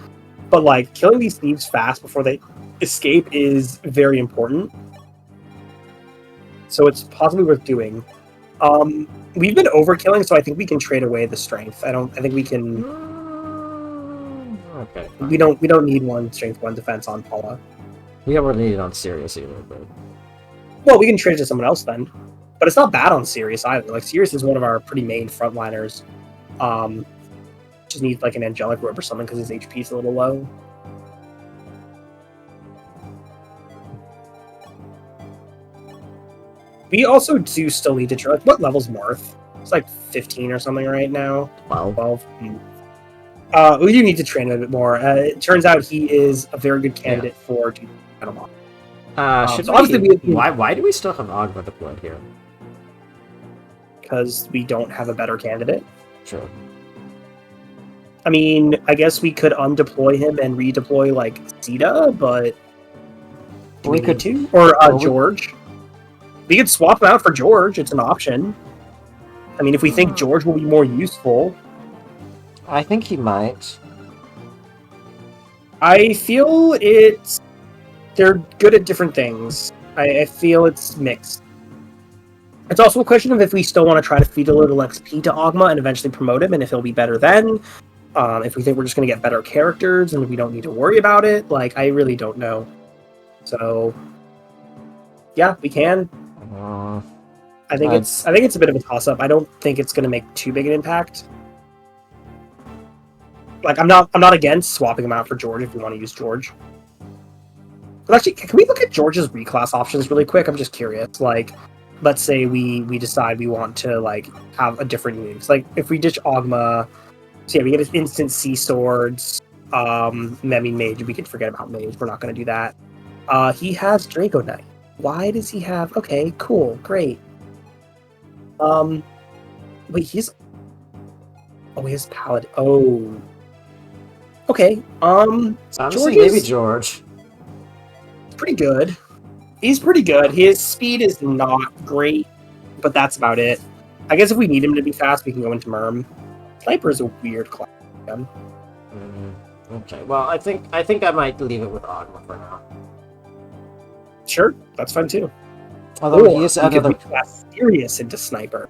but like killing these thieves fast before they escape is very important. So it's possibly worth doing. We've been overkilling, so I think we can trade away the strength. I think we can. Okay. We don't need one strength, one defense on Paula. We don't really need it on Sirius either, but... Well, we can trade it to someone else then. But it's not bad on Sirius either. Like Sirius is one of our pretty main frontliners. Just needs like an angelic robe or something because his HP is a little low. We also do still need to try. What level's Marth? It's like 15 or something right now. 12. We do need to train a bit more. It turns out he is a very good candidate for Genealogy. Should so we... obviously Why do we still have Ogma deployed here? Because we don't have a better candidate. True. I mean, I guess we could undeploy him and redeploy like Sita, but do we could too, or George. We could swap him out for George. It's an option. I mean, if we think George will be more useful, I think he might. I feel they're good at different things. I feel it's mixed. It's also a question of if we still want to try to feed a little XP to Ogma and eventually promote him, and if he'll be better then. If we think we're just going to get better characters and we don't need to worry about it, like, I really don't know. So, yeah, we can. I think it's a bit of a toss-up. I don't think it's going to make too big an impact. Like, I'm not against swapping him out for George if we want to use George. But actually, can we look at George's reclass options really quick? I'm just curious. Like, let's say we decide we want to like have a different unit. Like, if we ditch Ogma, so yeah, we get instant sea swords. I mean, Mage. We could forget about Mage. We're not going to do that. He has Draco Knight. Why does he have? Okay, cool, great. Wait, he's. Oh, he has Paladin. Oh. Okay. Honestly, maybe George. Pretty good. He's pretty good. His speed is not great, but that's about it. I guess if we need him to be fast, we can go into Merm. Sniper is a weird class. Okay. Well, I think I might leave it with Ogma for now. Sure, that's fine too. Although he is another serious into Sniper.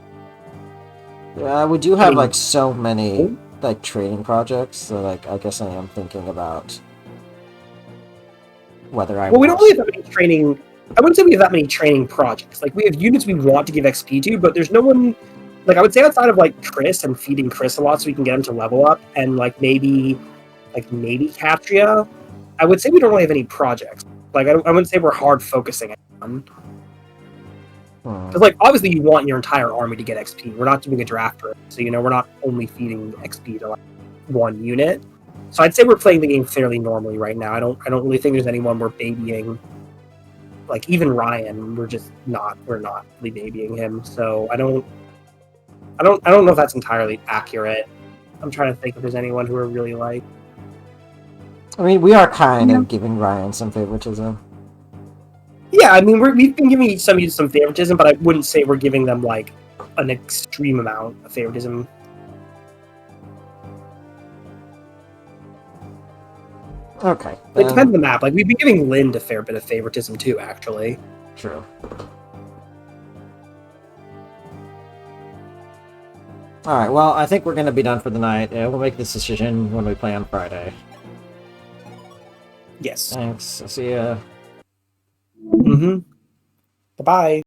Yeah, we do have like so many like training projects, so like I guess I am thinking about whether I. Well, we don't really have that many training. I wouldn't say we have that many training projects. Like we have units we want to give XP to, but there's no one. Like I would say outside of like Chris and feeding Chris a lot, so we can get him to level up, and like maybe Catria. I would say we don't really have any projects. Like I wouldn't say we're hard focusing on. Because like obviously you want your entire army to get XP. We're not doing a draft for it, so we're not only feeding XP to like one unit. So I'd say we're playing the game fairly normally right now. I don't really think there's anyone we're babying. Like even Ryan, we're not really babying him. So I don't know if that's entirely accurate. I'm trying to think if there's anyone who are really like. I mean, we are kind of giving Ryan some favoritism. Yeah, I mean, we've been giving some favoritism, but I wouldn't say we're giving them like an extreme amount of favoritism. Okay. It depends on the map. Like we've been giving Lind a fair bit of favoritism too, actually. True. Alright, well, I think we're going to be done for the night. We'll make this decision when we play on Friday. Yes. Thanks. I'll see ya. Mm-hmm. Bye-bye.